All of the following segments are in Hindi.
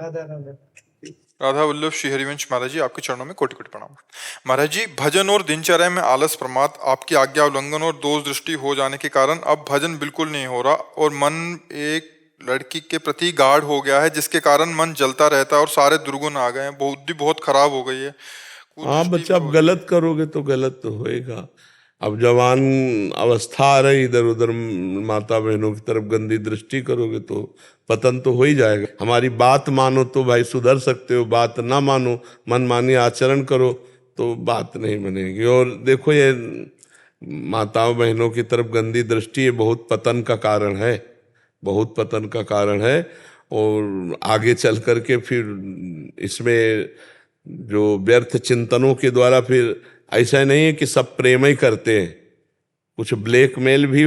राधा राधा। राधा वल्लभ श्री हरिवंश महाराज जी, आपके चरणों में कोटि कोटि प्रणाम। महाराज जी, भजन और दिनचर्या में आलस, प्रमाद, आपकी आज्ञा उल्लंघन और दोष दृष्टि हो जाने के कारण अब भजन बिल्कुल नहीं हो रहा और मन एक लड़की के प्रति गाढ़ हो गया है, जिसके कारण मन जलता रहता है और सारे दुर्गुण आ गए हैं, बुद्धि बहुत खराब हो गई है, हाँ कुदृष्टि बच्चा, भी अब हो रही है। गलत करोगे तो गलत तो होएगा। अब जवान अवस्था आ रही, इधर उधर माता बहनों की तरफ गंदी दृष्टि करोगे तो पतन तो हो ही जाएगा। हमारी बात मानो तो भाई सुधर सकते हो, बात ना मानो, मनमानी आचरण करो तो बात नहीं बनेगी। और देखो, ये माताओं बहनों की तरफ गंदी दृष्टि ये बहुत पतन का कारण है, बहुत पतन का कारण है। और आगे चल करके फिर इसमें जो व्यर्थ चिंतनों के द्वारा फिर ऐसा नहीं है कि सब प्रेम ही करते हैं, कुछ ब्लैकमेल भी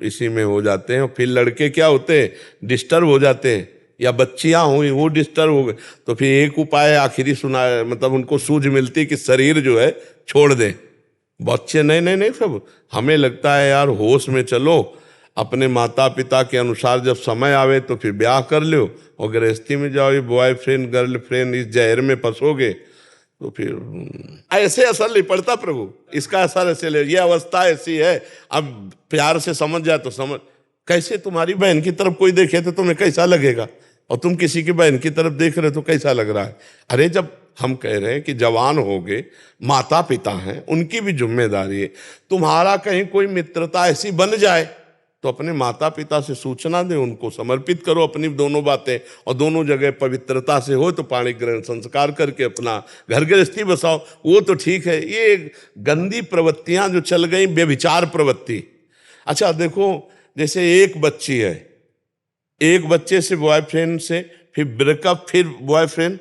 इसी में हो जाते हैं। और फिर लड़के क्या होते हैं, डिस्टर्ब हो जाते हैं, या बच्चियां हुई वो डिस्टर्ब हो गए, तो फिर एक उपाय आखिरी सुना, मतलब उनको सूझ मिलती कि शरीर जो है छोड़ दें। बच्चे नहीं नहीं नहीं, सब हमें लगता है यार होश में चलो, अपने माता पिता के अनुसार जब समय आवे तो फिर ब्याह कर लो, और गृहस्थी में जाओ, ये बॉयफ्रेंड गर्लफ्रेंड इस जहर में फंसोगे तो फिर ऐसे असर नहीं पड़ता प्रभु, इसका असर ऐसे ले, ये अवस्था ऐसी है। अब प्यार से समझ जाए तो समझ, कैसे तुम्हारी बहन की तरफ कोई देखे तो तुम्हें कैसा लगेगा, और तुम किसी की बहन की तरफ देख रहे हो तो कैसा लग रहा है। अरे जब हम कह रहे हैं कि जवान हो गए, माता पिता हैं, उनकी भी जिम्मेदारी है। तुम्हारा कहीं कोई मित्रता ऐसी बन जाए तो अपने माता पिता से सूचना दे, उनको समर्पित करो अपनी दोनों बातें, और दोनों जगह पवित्रता से हो तो पाणी ग्रहण संस्कार करके अपना घर गृहस्थी बसाओ, वो तो ठीक है। ये गंदी प्रवृत्तियां जो चल गई, व्यभिचार प्रवृत्ति। अच्छा देखो, जैसे एक बच्ची है, एक बच्चे से बॉयफ्रेंड से फिर ब्रेकअप, फिर बॉयफ्रेंड,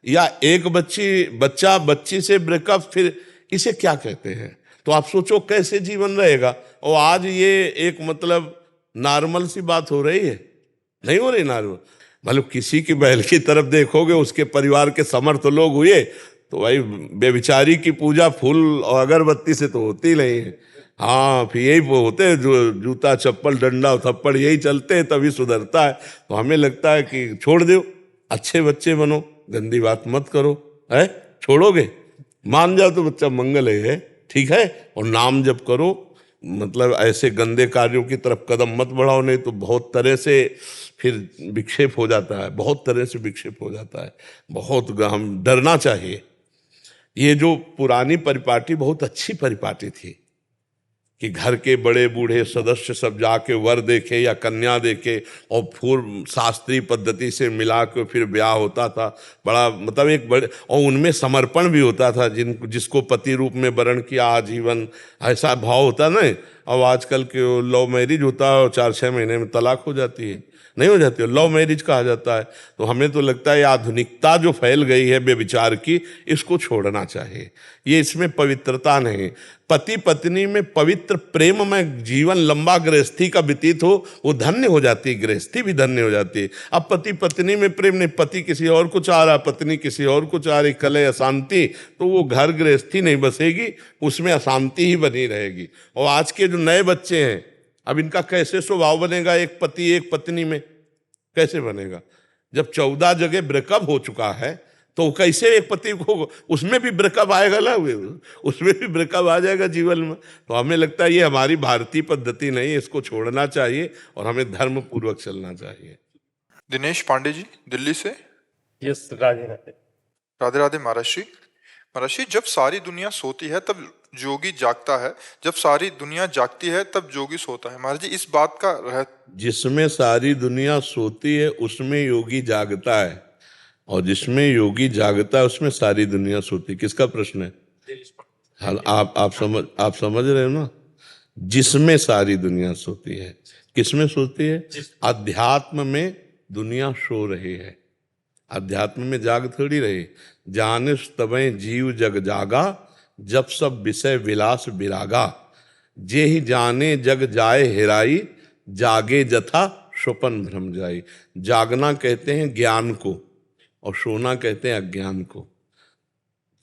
या एक बच्ची से ब्रेकअप, फिर इसे क्या कहते हैं? तो आप सोचो कैसे जीवन रहेगा। और आज ये एक मतलब नॉर्मल सी बात हो रही है, नहीं हो रही नॉर्मल। मतलब किसी की बहन की तरफ देखोगे, उसके परिवार के समर्थ लोग हुए तो भाई बेविचारी की पूजा फूल और अगरबत्ती से तो होती नहीं है। हाँ, फिर यही वो होते हैं जो जूता चप्पल डंडा थप्पड़ यही चलते हैं, तभी सुधरता है। तो हमें लगता है कि छोड़ दो, अच्छे बच्चे बनो, गंदी बात मत करो, है छोड़ोगे, मान जाओ तो बच्चा मंगल है, ठीक है। और नाम जप करो, मतलब ऐसे गंदे कार्यों की तरफ कदम मत बढ़ाओ, नहीं तो बहुत तरह से फिर विक्षेप हो जाता है, बहुत तरह से विक्षेप हो जाता है। बहुत हम डरना चाहिए। ये जो पुरानी परिपाटी बहुत अच्छी परिपाटी थी कि घर के बड़े बूढ़े सदस्य सब जाके वर देखे या कन्या देखे, और पूर्व शास्त्रीय पद्धति से मिला के फिर ब्याह होता था। बड़ा मतलब एक बड़े, और उनमें समर्पण भी होता था, जिसको पति रूप में वरण किया आजीवन, ऐसा भाव होता ना। अब आजकल के लव मैरिज होता है और 4-6 महीने में तलाक हो जाती है, नहीं हो जाती है, लव मैरिज कहा जाता है। तो हमें तो लगता है आधुनिकता जो फैल गई है बेविचार की, इसको छोड़ना चाहिए। ये इसमें पवित्रता नहीं। पति पत्नी में पवित्र प्रेम में जीवन लंबा गृहस्थी का व्यतीत हो, वो धन्य हो जाती है, गृहस्थी भी धन्य हो जाती है। अब पति पत्नी में प्रेम नहीं, पति किसी और को चाह रहा, पत्नी किसी और को चाह रही, कलह अशांति, तो वो घर गृहस्थी नहीं बसेगी, उसमें अशांति ही बनी रहेगी। और आज के जो नए बच्चे हैं, अब इनका कैसे स्वभाव बनेगा एक पति एक पत्नी में, कैसे बनेगा? जब 14 जगह ब्रेकअप हो चुका है तो कैसे एक पति को, उसमें भी ब्रेकअप आएगा ना, उसमें भी ब्रेकअप आ जाएगा जीवन में। तो हमें लगता है ये हमारी भारतीय पद्धति नहीं है, इसको छोड़ना चाहिए और हमें धर्म पूर्वक चलना चाहिए। दिनेश पांडे जी, दिल्ली से। यस, राधे राधे। राधे राधे महाराज जी। महाराज जी, जब सारी दुनिया सोती है तब जोगी जागता है, जब सारी दुनिया जागती है तब जोगी सोता है। महाराज जी, इस बात का जिसमें सारी दुनिया सोती है उसमें योगी जागता है, और जिसमें योगी जागता है उसमें सारी दुनिया सोती। किसका प्रश्न है? हाल आप समझ रहे हो ना? जिसमें सारी दुनिया सोती है, किसमें सोती है? अध्यात्म में दुनिया सो रही है, अध्यात्म में जाग थोड़ी रही। जानिस तबे जीव जग जागा, जब सब विषय विलास विरागा, जे ही जाने जग जाए हेराई, जागे जथा स्वपन भ्रम जाई। जागना कहते हैं ज्ञान को, और सोना कहते हैं अज्ञान को।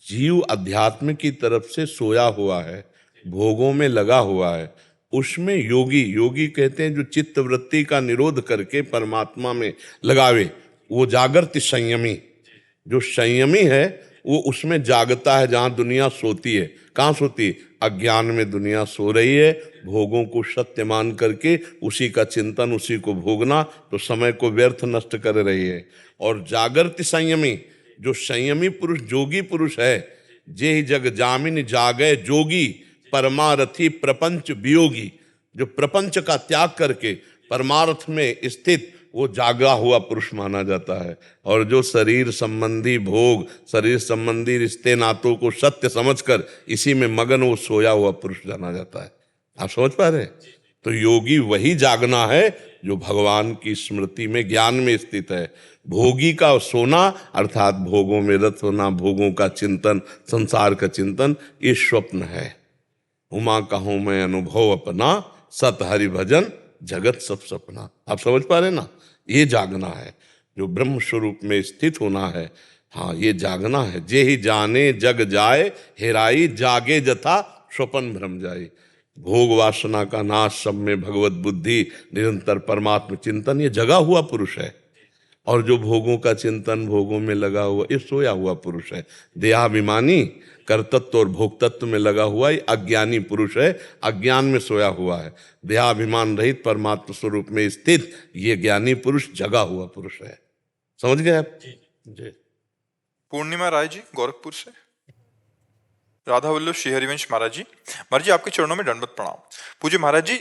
जीव अध्यात्म की तरफ से सोया हुआ है, भोगों में लगा हुआ है, उसमें योगी, योगी कहते हैं जो चित्त वृत्ति का निरोध करके परमात्मा में लगावे, वो जागृति संयमी। जो संयमी है वो उसमें जागता है जहां दुनिया सोती है। कहाँ सोती है? अज्ञान में दुनिया सो रही है, भोगों को सत्य मान करके उसी का चिंतन, उसी को भोगना, तो समय को व्यर्थ नष्ट कर रही है। और जागृति संयमी, जो संयमी पुरुष, जोगी पुरुष है, जे ही जग जामिन जागे जोगी, परमारथी प्रपंच वियोगी। जो प्रपंच का त्याग करके परमार्थ में स्थित, वो जागा हुआ पुरुष माना जाता है। और जो शरीर संबंधी भोग, शरीर संबंधी रिश्ते नातों को सत्य समझकर इसी में मगन, वो सोया हुआ पुरुष जाना जाता है। आप समझ पा रहे हैं? तो योगी वही जागना है जो भगवान की स्मृति में, ज्ञान में स्थित है। भोगी का सोना अर्थात भोगों में रत होना, भोगों का चिंतन, संसार का चिंतन, ये स्वप्न है। उमा कहूं मैं अनुभव अपना, सत हरि भजन जगत सब सपना। आप समझ पा रहे ना? ये जागना है, जो ब्रह्म स्वरूप में स्थित होना है। हाँ, ये जागना है। जे ही जाने जग जाए, हेराई जागे जथा स्वपन भ्रम जाए। भोग वासना का नाश, सब में भगवत बुद्धि, निरंतर परमात्म चिंतन, ये जगा हुआ पुरुष है। और जो भोगों का चिंतन, भोगों में लगा हुआ, ये सोया हुआ पुरुष है। देहाभिमानी, कर्तत्व और भोक्तत्व में लगा हुआ ये अज्ञानी पुरुष है, अज्ञान में सोया हुआ है। देहाभिमान रहित परमात्मा स्वरूप में स्थित ये ज्ञानी पुरुष जगा हुआ पुरुष है। समझ गए आप? जी। पूर्णिमा राय जी गोरखपुर से। राधा वल्लभ श्री हरिवंश महाराज जी, महाराज जी आपके चरणों में दंडवत प्रणाम। पूज्य महाराज जी,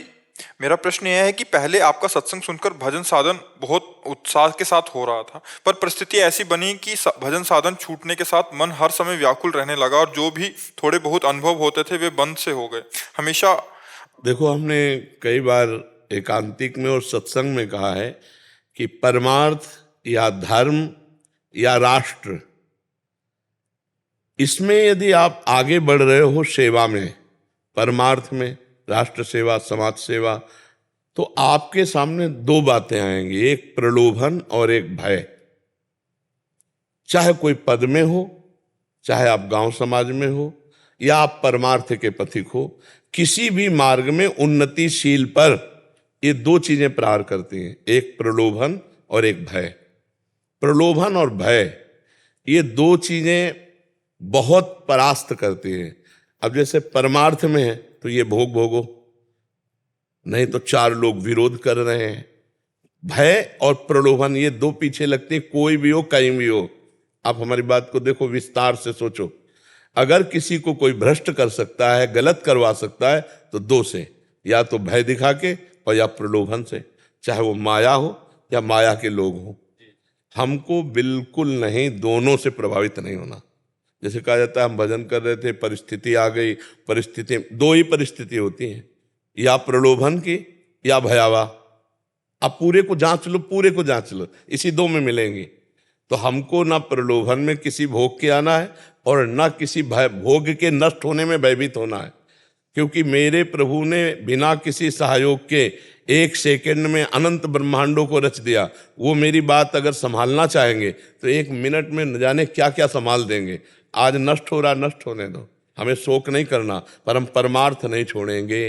मेरा प्रश्न यह है कि पहले आपका सत्संग सुनकर भजन साधन बहुत उत्साह के साथ हो रहा था, पर परिस्थिति ऐसी बनी कि भजन साधन छूटने के साथ मन हर समय व्याकुल रहने लगा और जो भी थोड़े बहुत अनुभव होते थे वे बंद से हो गए हमेशा। देखो, हमने कई बार एकांतिक में और सत्संग में कहा है कि परमार्थ या धर्म या राष्ट्र, इसमें यदि आप आगे बढ़ रहे हो सेवा में, परमार्थ में, राष्ट्र सेवा, समाज सेवा, तो आपके सामने दो बातें आएंगी, एक प्रलोभन और एक भय। चाहे कोई पद में हो, चाहे आप गांव समाज में हो, या आप परमार्थ के पथिक हो, किसी भी मार्ग में उन्नतिशील पर ये दो चीजें प्रहार करती हैं, एक प्रलोभन और एक भय। प्रलोभन और भय, ये दो चीजें बहुत परास्त करती हैं। अब जैसे परमार्थ में है तो ये भोग भोगो, नहीं तो चार लोग विरोध कर रहे हैं। भय और प्रलोभन, ये दो पीछे लगते हैं, कोई भी हो, कहीं भी हो। आप हमारी बात को देखो, विस्तार से सोचो। अगर किसी को कोई भ्रष्ट कर सकता है, गलत करवा सकता है, तो दो से, या तो भय दिखा के और या प्रलोभन से, चाहे वो माया हो या माया के लोग हो। हमको बिल्कुल नहीं, दोनों से प्रभावित नहीं होना। जैसे कहा जाता है हम भजन कर रहे थे, परिस्थिति आ गई, परिस्थिति, दो ही परिस्थिति होती हैं, या प्रलोभन की या भयावह। आप पूरे को जांच लो, पूरे को जांच लो, इसी दो में मिलेंगी। तो हमको ना प्रलोभन में किसी भोग के आना है और ना किसी भोग के नष्ट होने में भयभीत होना है। क्योंकि मेरे प्रभु ने बिना किसी सहयोग के एक सेकंड में अनंत ब्रह्मांडों को रच दिया। वो मेरी बात अगर संभालना चाहेंगे तो एक मिनट में न जाने क्या क्या संभाल देंगे। आज नष्ट हो रहा, नष्ट होने दो, हमें शोक नहीं करना, पर हम परमार्थ नहीं छोड़ेंगे।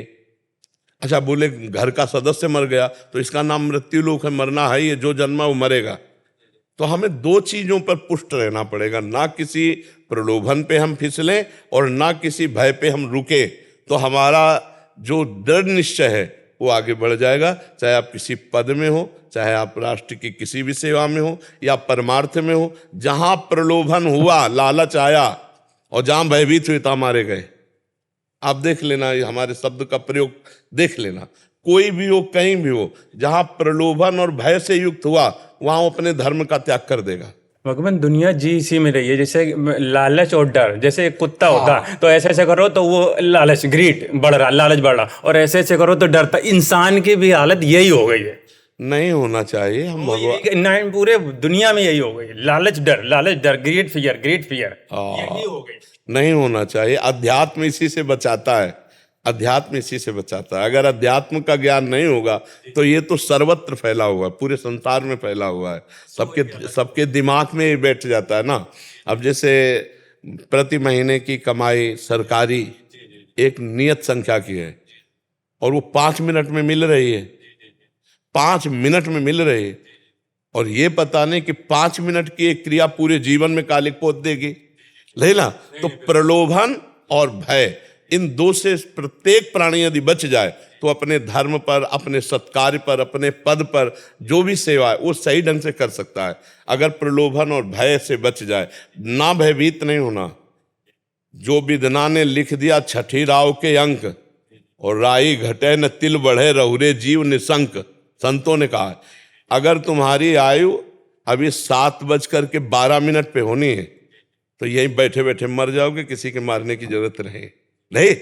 अच्छा, बोले घर का सदस्य मर गया तो इसका नाम मृत्यु लोक है, मरना है, ये जो जन्मा वो मरेगा। तो हमें दो चीजों पर पुष्ट रहना पड़ेगा, ना किसी प्रलोभन पे हम फिसलें और ना किसी भय पे हम रुके। तो हमारा जो दृढ़ निश्चय है वो आगे बढ़ जाएगा। चाहे आप किसी पद में हो, चाहे आप राष्ट्र की किसी भी सेवा में हो या परमार्थ में हो, जहां प्रलोभन हुआ, लालच आया और जहां भयभीत हुए तो मारे गए। आप देख लेना, हमारे शब्द का प्रयोग देख लेना, कोई भी हो, कहीं भी हो, जहां प्रलोभन और भय से युक्त हुआ वहां वो अपने धर्म का त्याग कर देगा। भगवान, दुनिया जी इसी में रही है, जैसे लालच और डर। जैसे एक कुत्ता होता है तो ऐसे ऐसे करो तो वो लालच, ग्रीड बढ़ रहा, लालच बढ़ रहा, और ऐसे ऐसे करो तो डरता। इंसान की भी हालत यही हो गई है। नहीं होना चाहिए। हम भगवान, पूरे दुनिया में यही हो गई, लालच डर, लालच डर, ग्रेट फियर, ग्रेट फियर, यही हो गई। नहीं होना चाहिए। अध्यात्म इसी से बचाता है, अध्यात्म इसी से बचाता है। अगर अध्यात्म का ज्ञान नहीं होगा तो ये तो सर्वत्र फैला हुआ है, पूरे संसार में फैला हुआ है, सबके दिमाग में ही बैठ जाता है ना। अब जैसे प्रति महीने की कमाई सरकारी एक नियत संख्या की है और वो 5 मिनट में मिल रही है, 5 मिनट में मिल रही है, और ये पता नहीं कि 5 मिनट की एक क्रिया पूरे जीवन में कालिक पोत देगी, लेना। तो प्रलोभन और भय, इन दो से प्रत्येक प्राणी यदि बच जाए तो अपने धर्म पर, अपने सत्कार्य पर, अपने पद पर जो भी सेवा है वो सही ढंग से कर सकता है। अगर प्रलोभन और भय से बच जाए, ना भयभीत नहीं होना। जो विदना ने लिख दिया छठी राव के अंक, और राई घटे न तिल बढ़े रहुरे जीव निशंक, संतों ने कहा है। अगर तुम्हारी आयु अभी 7:12 पे होनी है तो यहीं बैठे बैठे मर जाओगे, किसी के मारने की जरूरत नहीं।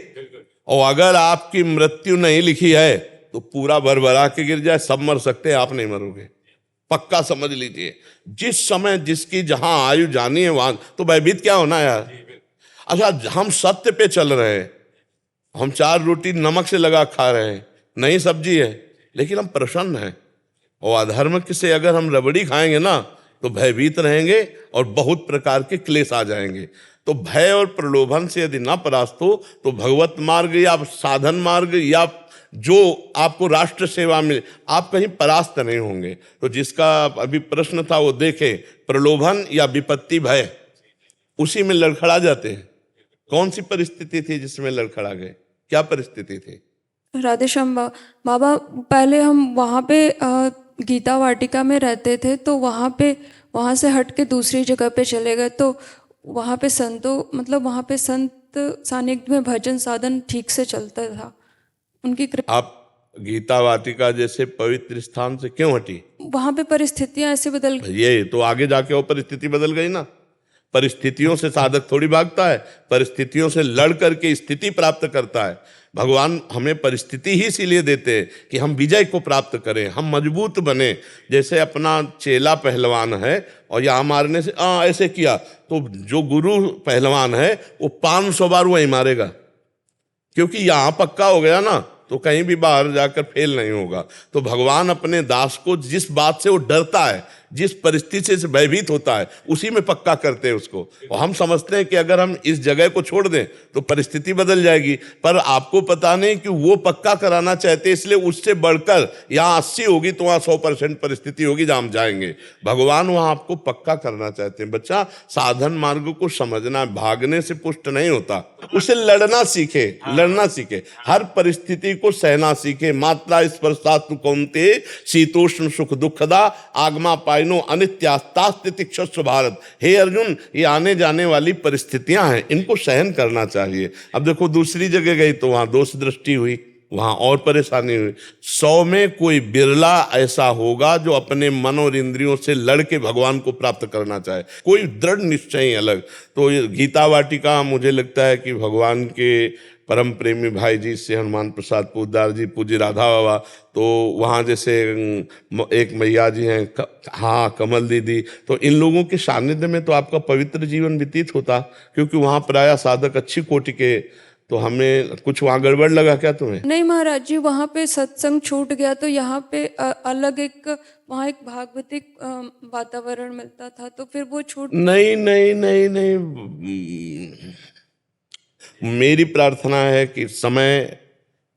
और अगर आपकी मृत्यु नहीं लिखी है तो पूरा भरभरा के गिर जाए, सब मर सकते हैं, आप नहीं मरोगे, पक्का समझ लीजिए। जिस समय जिसकी जहां आयु जानी है वहां तो भयभीत क्या होना यार। अच्छा, हम सत्य पे चल रहे हैं, हम 4 रोटी नमक से लगा खा रहे हैं, नई सब्जी है, लेकिन हम प्रसन्न हैं। और अधर्म से अगर हम रबड़ी खाएंगे ना तो भयभीत रहेंगे और बहुत प्रकार के क्लेश आ जाएंगे। तो भय और प्रलोभन से यदि ना परास्त हो तो भगवत मार्ग या साधन मार्ग या जो आपको राष्ट्र सेवा में, आप कहीं परास्त नहीं होंगे। तो जिसका अभी प्रश्न था वो देखे, प्रलोभन या विपत्ति भय, उसी में लड़खड़ा जाते हैं। कौन सी परिस्थिति थी जिसमें लड़खड़ा गए, क्या परिस्थिति थी? राधेश्याम बाबा, पहले हम वहाँ पे गीता वाटिका में रहते थे, तो वहाँ से हट के दूसरी जगह पे चले गए, तो वहाँ पे वहाँ पे संत सानिध्य में भजन साधन ठीक से चलता था, उनकी कृपा। आप गीता वाटिका जैसे पवित्र स्थान से क्यों हटी? वहाँ पे परिस्थितियाँ ऐसे बदल गई। ये तो आगे जाके वो परिस्थिति बदल गई ना। परिस्थितियों से साधक थोड़ी भागता है, परिस्थितियों से लड़ करके स्थिति प्राप्त करता है। भगवान हमें परिस्थिति ही इसीलिए देते हैं कि हम विजय को प्राप्त करें, हम मजबूत बने। जैसे अपना चेला पहलवान है और यहाँ मारने से ऐसे किया तो जो गुरु पहलवान है वो 500 बार वही मारेगा, क्योंकि यहाँ पक्का हो गया ना, तो कहीं भी बाहर जाकर फेल नहीं होगा। तो भगवान अपने दास को जिस बात से वो डरता है, जिस परिस्थिति से भयभीत होता है, उसी में पक्का करते हैं उसको। और हम समझते हैं कि अगर हम इस जगह को छोड़ दें तो परिस्थिति बदल जाएगी, पर आपको पता नहीं कि वो पक्का कराना चाहते, इसलिए उससे बढ़कर यहाँ 80 होगी तो वहाँ 100% परिस्थिति होगी जहाँ हम जाएंगे। भगवान वहाँ आपको पक्का करना चाहते हैं। बच्चा, साधन मार्ग को समझना, भागने से पुष्ट नहीं होता, उसे लड़ना सीखे, लड़ना सीखे, हर परिस्थिति को सहना सीखे। मात्रा स्पर्शास्तु कौन्ते शीतोष्ण सुख दुखदा आगमा पाइनो अनित्यास्तास्ति क्षस्व भारत। हे अर्जुन, ये आने जाने वाली परिस्थितियां हैं, इनको सहन करना चाहिए। अब देखो दूसरी जगह गई तो वहां दोष दृष्टि हुई, वहां और परेशानी हुई। 100 में कोई बिरला ऐसा होगा जो अपने मन और इंद्रियों से लड़के भगवान को प्राप्त करना चाहे, कोई दृढ़ निश्चय अलग। तो ये गीता वाटिका मुझे लगता है कि भगवान के परम प्रेमी भाई जी से हनुमान प्रसाद पोद्दार जी, पूज्य राधा बाबा, तो वहाँ जैसे एक मैया जी हैं, हाँ कमल दीदी, तो इन लोगों के सानिध्य में तो आपका पवित्र जीवन व्यतीत होता, क्योंकि वहाँ प्रायः साधक अच्छी कोटि के। तो हमें कुछ वहाँ गड़बड़ लगा क्या तुम्हें? नहीं महाराज जी, वहाँ पे सत्संग छूट गया तो यहाँ पे अलग वहाँ एक भागवतिक वातावरण मिलता था, तो फिर वो छूट। नहीं नहीं नहीं नहीं, मेरी प्रार्थना है कि समय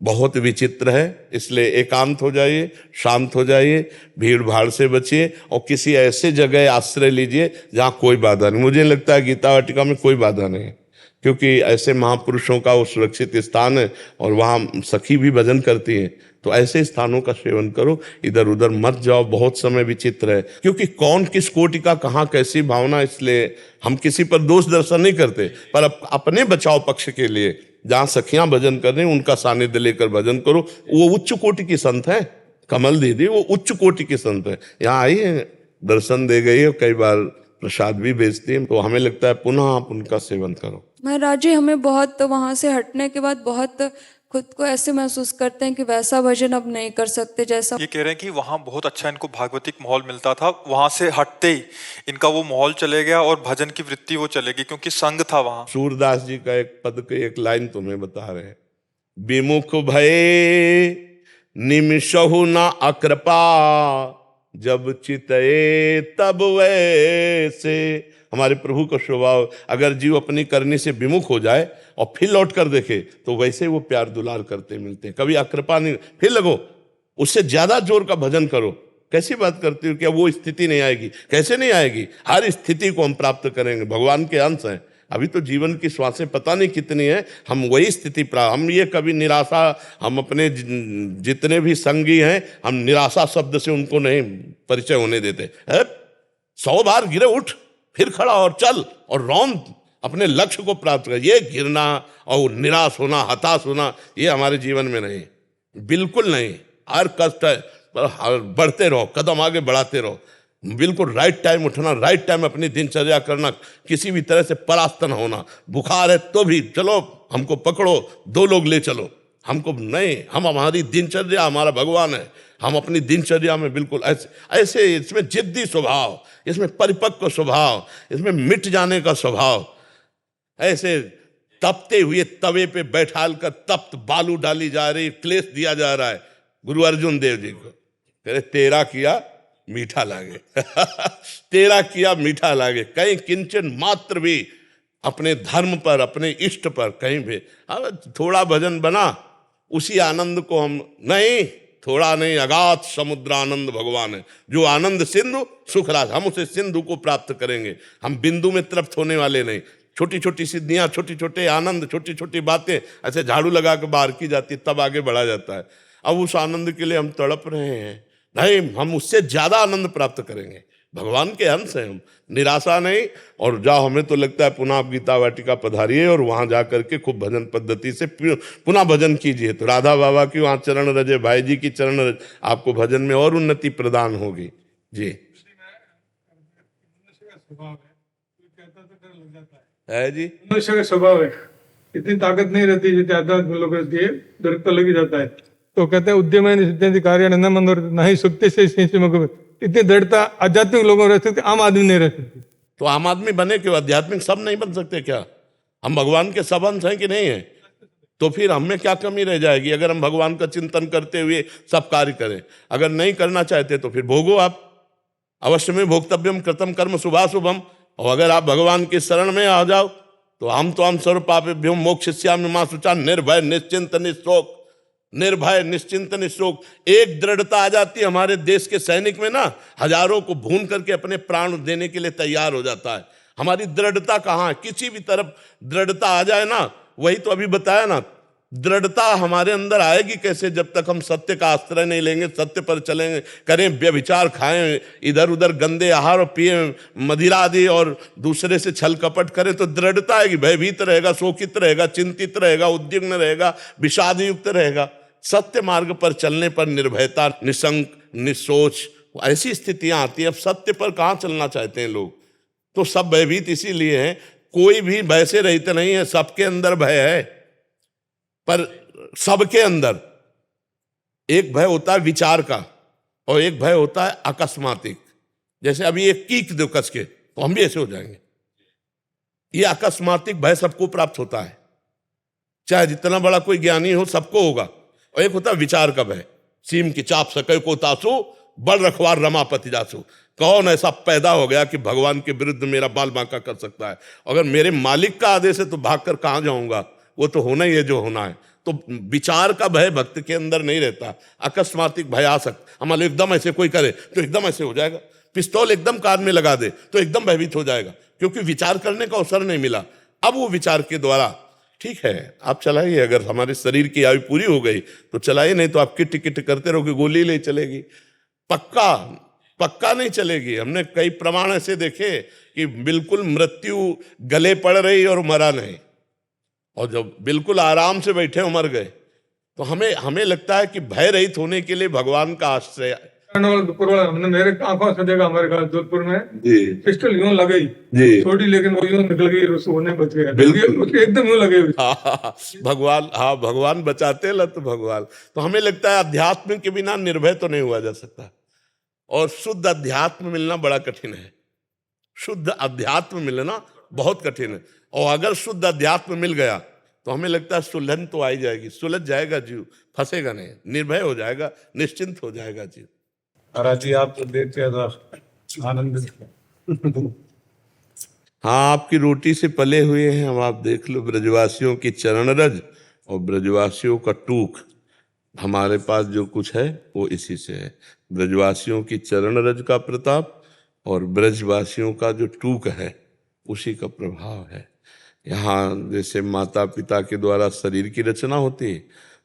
बहुत विचित्र है, इसलिए एकांत हो जाइए, शांत हो जाइए, भीड़ भाड़ से बचिए और किसी ऐसे जगह आश्रय लीजिए जहाँ कोई बाधा नहीं। मुझे लगता है गीता वाटिका में कोई बाधा नहीं है, क्योंकि ऐसे महापुरुषों का वो सुरक्षित स्थान है और वहाँ सखी भी भजन करती हैं। तो ऐसे स्थानों का सेवन करो, इधर उधर मत जाओ, बहुत समय विचित्र है, क्योंकि कौन किस कोटि का कहाँ कैसी भावना। इसलिए हम किसी पर दोष दर्शन नहीं करते, पर अपने बचाव पक्ष के लिए जहाँ सखियां भजन कर रही हैं उनका सानिध्य लेकर भजन करो। वो उच्च कोटि की संत है, कमल दीदी वो उच्च कोटि की संत है, यहाँ आई है, दर्शन दे गई है, कई बार प्रसाद भी भेजती है। तो हमें लगता है पुनः आप उनका सेवन करो। महाराज जी, हमें बहुत वहाँ से हटने के बाद बहुत खुद को ऐसे महसूस करते हैं कि वैसा भजन अब नहीं कर सकते जैसा। ये कह रहे हैं कि वहाँ बहुत अच्छा इनको भागवतिक माहौल मिलता था, वहाँ से हटते ही इनका वो माहौल चले गया और भजन की वृत्ति वो चलेगी, क्योंकि संग था वहाँ। सूरदास जी का एक पद के एक लाइन तुम्हें बता रहे हैं, विमुख भये निमिषहु न अकृपा जब चितए तब वैसे। हमारे प्रभु का स्वभाव, अगर जीव अपनी करनी से विमुख हो जाए और फिर लौट कर देखे तो वैसे वो प्यार दुलार करते मिलते हैं, कभी अकृपा नहीं। फिर लगो उससे ज्यादा जोर का भजन करो, कैसी बात करती हो? क्या वो स्थिति नहीं आएगी? कैसे नहीं आएगी? हर स्थिति को हम प्राप्त करेंगे, भगवान के अंश हैं। अभी तो जीवन की श्वासें पता नहीं कितनी है, हम वही स्थिति प्राप्त। हम ये कभी निराशा, हम अपने जितने भी संगी हैं, हम निराशा शब्द से उनको नहीं परिचय होने देते। 100 बार गिरे उठ, फिर खड़ा और चल और रौंद, अपने लक्ष्य को प्राप्त कर। ये गिरना और निराश होना, हताश होना, ये हमारे जीवन में नहीं, बिल्कुल नहीं। हर कष्ट है पर बढ़ते रहो, कदम आगे बढ़ाते रहो, बिल्कुल राइट टाइम उठना, राइट टाइम अपनी दिनचर्या करना, किसी भी तरह से परास्त न होना। बुखार है तो भी चलो, हमको पकड़ो, 2 लोग ले चलो, हमको नहीं, हम हमारी दिनचर्या, हमारा भगवान है, हम अपनी दिनचर्या में बिल्कुल ऐसे इसमें जिद्दी स्वभाव, इसमें परिपक्व स्वभाव, इसमें मिट जाने का स्वभाव, ऐसे तपते हुए तवे पे बैठाल कर तप्त बालू डाली जा रही, क्लेश दिया जा रहा है गुरु अर्जुन देव जी को। कह तेरा किया मीठा लागे तेरा किया मीठा लागे। कहीं किंचन मात्र भी अपने धर्म पर, अपने इष्ट पर कहीं भी थोड़ा भजन बना, उसी आनंद को हम नहीं, थोड़ा नहीं, अगाध समुद्र आनंद भगवान है, जो आनंद सिंधु सुखराज, हम उसे सिंधु को प्राप्त करेंगे। हम बिंदु में तृप्त होने वाले नहीं। छोटी छोटी सिद्धियां, छोटी छोटे आनंद, छोटी छोटी बातें ऐसे झाड़ू लगा के बाहर की जाती, तब आगे बढ़ा जाता है। अब उस आनंद के लिए हम तड़प रहे हैं, नहीं, हम उससे ज्यादा आनंद प्राप्त करेंगे। भगवान के अंश हैं हम, निराशा नहीं। और जाओ, हमें तो लगता है पुनः आप गीता वाटिका पधारिए और वहां जा करके खूब भजन पद्धति से पुनः भजन कीजिए, तो राधा बाबा की वहां चरण रजे, भाई जी की चरण रज, आपको भजन में और उन्नति प्रदान होगी। जी है जी, मनुष्य का स्वभाव है, इतनी ताकत नहीं रहती जितनी आध्यात्म में लोग रहती है, डर तो लग ही जाता है। तो कहते हैं उद्यम कार्य न मंदोर नहीं सुखते से इतनी दृढ़ता आध्यात्मिक लोगों में रह सकते, आम आदमी नहीं रह सकते। तो आम आदमी बने क्यों? आध्यात्मिक सब नहीं बन सकते क्या? हम भगवान के सब अंश हैं कि नहीं है? तो फिर हमें क्या कमी रह जाएगी अगर हम भगवान का चिंतन करते हुए सब कार्य करें? अगर नहीं करना चाहते तो फिर भोगो आप, अवश्य में भोक्तव्यम कृतम कर्म शुभाशुभम। और अगर आप भगवान की शरण में आ जाओ तो हम स्वरूप पापेभ्यो मोक्षयिष्यामि मा शुचा, निर्भय निश्चिंत निशोक, निर्भय निश्चिंत निशोक। एक दृढ़ता आ जाती है हमारे देश के सैनिक में ना, हजारों को भून करके अपने प्राण देने के लिए तैयार हो जाता है। हमारी दृढ़ता कहाँ है? किसी भी तरफ दृढ़ता आ जाए ना, वही तो अभी बताया ना, दृढ़ता हमारे अंदर आएगी कैसे? जब तक हम सत्य का आश्रय नहीं लेंगे, सत्य पर चलेंगे, करें व्यभिचार, खाएं इधर उधर गंदे आहार और पिए मदिरा आदि और दूसरे से छल कपट करें, तो दृढ़ता आएगी। भयभीत रहेगा, शोकित रहेगा, चिंतित रहेगा, उद्विग्न रहेगा, विषाद युक्त रहेगा। सत्य मार्ग पर चलने पर निर्भयता, निशंक, निसोच, ऐसी स्थितियां आती है। अब सत्य पर कहाँ चलना चाहते हैं लोग? तो सब भयभीत इसीलिए हैं। कोई भी भय से रहित नहीं है, सबके अंदर भय है, पर सबके अंदर एक भय होता है विचार का और एक भय होता है अकस्मातिक। जैसे अभी एक कीक दो कस के तो हम भी ऐसे हो जाएंगे। ये अकस्मातिक भय सबको प्राप्त होता है, चाहे जितना बड़ा कोई ज्ञानी हो, सबको होगा। और एक होता है विचार का भय, सीम की चाप सके को तासु, बड़ रखवार रमापति जासु। कौन ऐसा पैदा हो गया कि भगवान के विरुद्ध मेरा बाल बांका कर सकता है? अगर मेरे मालिक का आदेश है तो भागकर कहाँ जाऊंगा? वो तो होना ही है जो होना है। तो विचार का भय भक्त के अंदर नहीं रहता। अकस्मातिक भय आ सकता, हमारे एकदम ऐसे कोई करे तो एकदम ऐसे हो जाएगा, पिस्तौल एकदम कान में लगा दे तो एकदम भयभीत हो जाएगा, क्योंकि विचार करने का अवसर नहीं मिला। अब वो विचार के द्वारा, ठीक है आप चलाइए, अगर हमारे शरीर की आयु पूरी हो गई तो चलाइए, नहीं तो आप किट किट करते रहोगे, गोली ले चलेगी, पक्का नहीं चलेगी। हमने कई प्रमाण ऐसे देखे कि बिल्कुल मृत्यु गले पड़ रही और मरा नहीं, और जब बिल्कुल आराम से बैठे हो मर गए। तो हमें लगता है कि भय रहित होने के लिए भगवान का आश्रय। हमने मेरे आंखों से देखा, हमारे घर जोधपुर में जी पिस्टल यूं लगई जी, छोटी, लेकिन वो यूं निकल गई, होने बच गया, बिल्कुल एकदम यूं लगे। भगवान, हाँ भगवान बचाते लत भगवान। तो हमें लगता है अध्यात्म के बिना निर्भय तो नहीं हुआ जा सकता, और शुद्ध अध्यात्म मिलना बड़ा कठिन है। शुद्ध अध्यात्म मिलना बहुत कठिन है, और अगर शुद्ध अध्यात्म मिल गया तो हमें लगता है सुलझन तो आई जाएगी, सुलझ जाएगा जीव, फंसेगा नहीं, निर्भय हो जाएगा, निश्चिंत हो जाएगा जीव। महाराज जी आप तो देखते था आनंद। हाँ, आपकी रोटी से पले हुए हैं हम, आप देख लो। ब्रजवासियों की चरण रज और ब्रजवासियों का टूक, हमारे पास जो कुछ है वो इसी से है। ब्रजवासियों की चरण रज का प्रताप और ब्रजवासियों का जो टूक है उसी का प्रभाव है। यहाँ जैसे माता पिता के द्वारा शरीर की रचना होती है,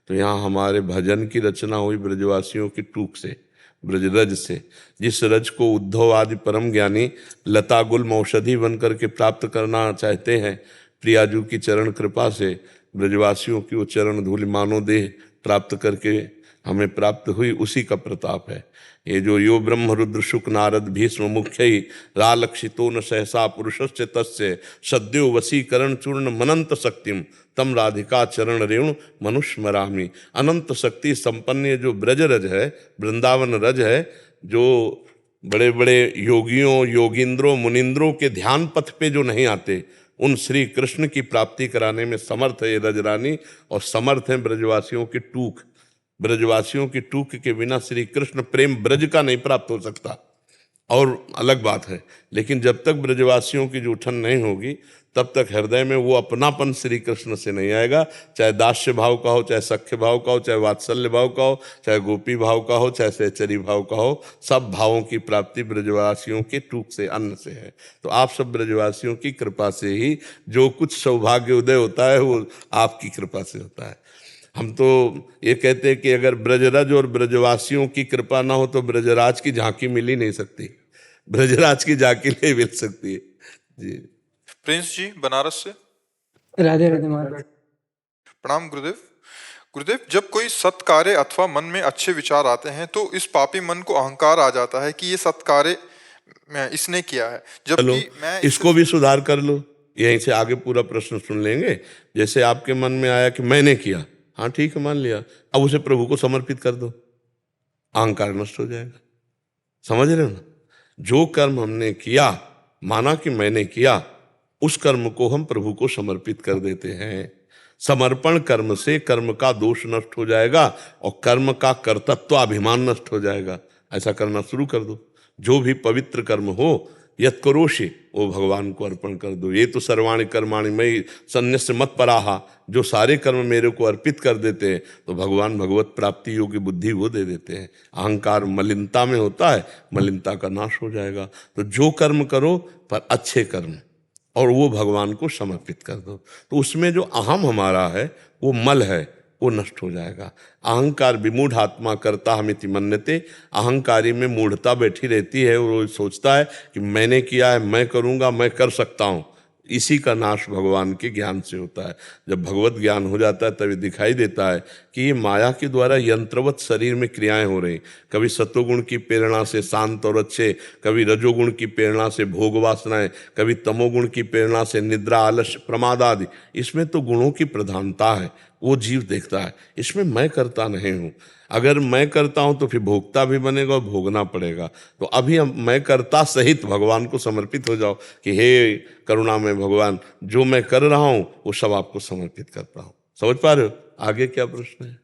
तो यहाँ हमारे भजन की रचना हुई ब्रजवासियों की टूक से, ब्रजरज से। जिस रज को उद्धव आदि परम ज्ञानी लता गुल्म औषधि बन करके प्राप्त करना चाहते हैं, प्रियाजू की चरण कृपा से ब्रजवासियों की वो चरण धूलि मानो देह प्राप्त करके हमें प्राप्त हुई, उसी का प्रताप है। ये जो यो ब्रह्म रुद्र शुक नारद भीष्म मुख्य रालक्षितो न सहसा पुरुषस्य तस्य सद्यो वशीकरण चूर्ण मनंत शक्तिम तम राधिका चरण रेणु मनुष्य मरामी। अनंत शक्ति संपन्न ये जो ब्रज रज है, वृंदावन रज है, जो बड़े बड़े योगियों योगिंद्रों मुनिंद्रों के ध्यान पथ पे जो नहीं आते, उन श्री कृष्ण की प्राप्ति कराने में समर्थ है ये रजरानी, और समर्थ है ब्रजवासियों की टूक। ब्रजवासियों की टूक के बिना श्री कृष्ण प्रेम ब्रज का नहीं प्राप्त हो सकता, और अलग बात है। लेकिन जब तक ब्रजवासियों की जूठन नहीं होगी तब तक हृदय में वो अपनापन श्री कृष्ण से नहीं आएगा। चाहे दास्य भाव का हो, चाहे सख्य भाव का हो, चाहे वात्सल्य भाव का हो, चाहे गोपी भाव का हो, चाहे सहचरी भाव का हो, सब भावों की प्राप्ति ब्रजवासियों के टूक से, अन्न से है। तो आप सब ब्रजवासियों की कृपा से ही जो कुछ सौभाग्य उदय होता है वो आपकी कृपा से होता है। हम तो ये कहते हैं कि अगर ब्रजरज और ब्रजवासियों की कृपा ना हो तो ब्रजराज की झांकी मिल ही नहीं सकती, ब्रजराज की झांकी नहीं मिल सकती है जी। प्रिंस जी बनारस से, राधे राधे महाराज। प्रणाम गुरुदेव। गुरुदेव, जब कोई सत्कार्य अथवा मन में अच्छे विचार आते हैं तो इस पापी मन को अहंकार आ जाता है कि ये सत्कार्य इसने किया है, चलो जबकि मैं इसको भी सुधार कर लो। यहीं से आगे पूरा प्रश्न सुन लेंगे। जैसे आपके मन में आया कि मैंने किया, हाँ ठीक है मान लिया, अब उसे प्रभु को समर्पित कर दो, अहंकार नष्ट हो जाएगा। समझ रहे हो ना? जो कर्म हमने किया, माना कि मैंने किया, उस कर्म को हम प्रभु को समर्पित कर देते हैं। समर्पण कर्म से कर्म का दोष नष्ट हो जाएगा और कर्म का कर्तत्व अभिमान नष्ट हो जाएगा। ऐसा करना शुरू कर दो। जो भी पवित्र कर्म हो यत् करोषि वो भगवान को अर्पण कर दो। ये तो सर्वाणि कर्माणि मयि सन्न्यस्य मत पराहा, जो सारे कर्म मेरे को अर्पित कर देते हैं तो भगवान भगवत प्राप्ति योग्य बुद्धि वो दे देते हैं। अहंकार मलिनता में होता है, मलिनता का नाश हो जाएगा। तो जो कर्म करो पर अच्छे कर्म, और वो भगवान को समर्पित कर दो, तो उसमें जो अहम हमारा है वो मल है वो नष्ट हो जाएगा। अहंकार विमूढ़ आत्मा करता हमिति मन्यते, अहंकारी में मूढ़ता बैठी रहती है, वो सोचता है कि मैंने किया है, मैं करूँगा, मैं कर सकता हूँ। इसी का नाश भगवान के ज्ञान से होता है। जब भगवत ज्ञान हो जाता है तभी दिखाई देता है कि ये माया के द्वारा यंत्रवत शरीर में क्रियाएं हो रही। कभी सत्वगुण की प्रेरणा से शांत और अच्छे, कभी रजोगुण की प्रेरणा से भोग वासनाएं, कभी तमोगुण की प्रेरणा से निद्रा आलस्य प्रमाद आदि। इसमें तो गुणों की प्रधानता है, वो जीव देखता है। इसमें मैं करता नहीं हूँ। अगर मैं करता हूँ तो फिर भोगता भी बनेगा और भोगना पड़ेगा। तो अभी हम मैं करता सहित भगवान को समर्पित हो जाओ कि हे करुणा में भगवान, जो मैं कर रहा हूँ वो सब आपको समर्पित करता हूँ। समझ पा रहे हो? आगे क्या प्रश्न है?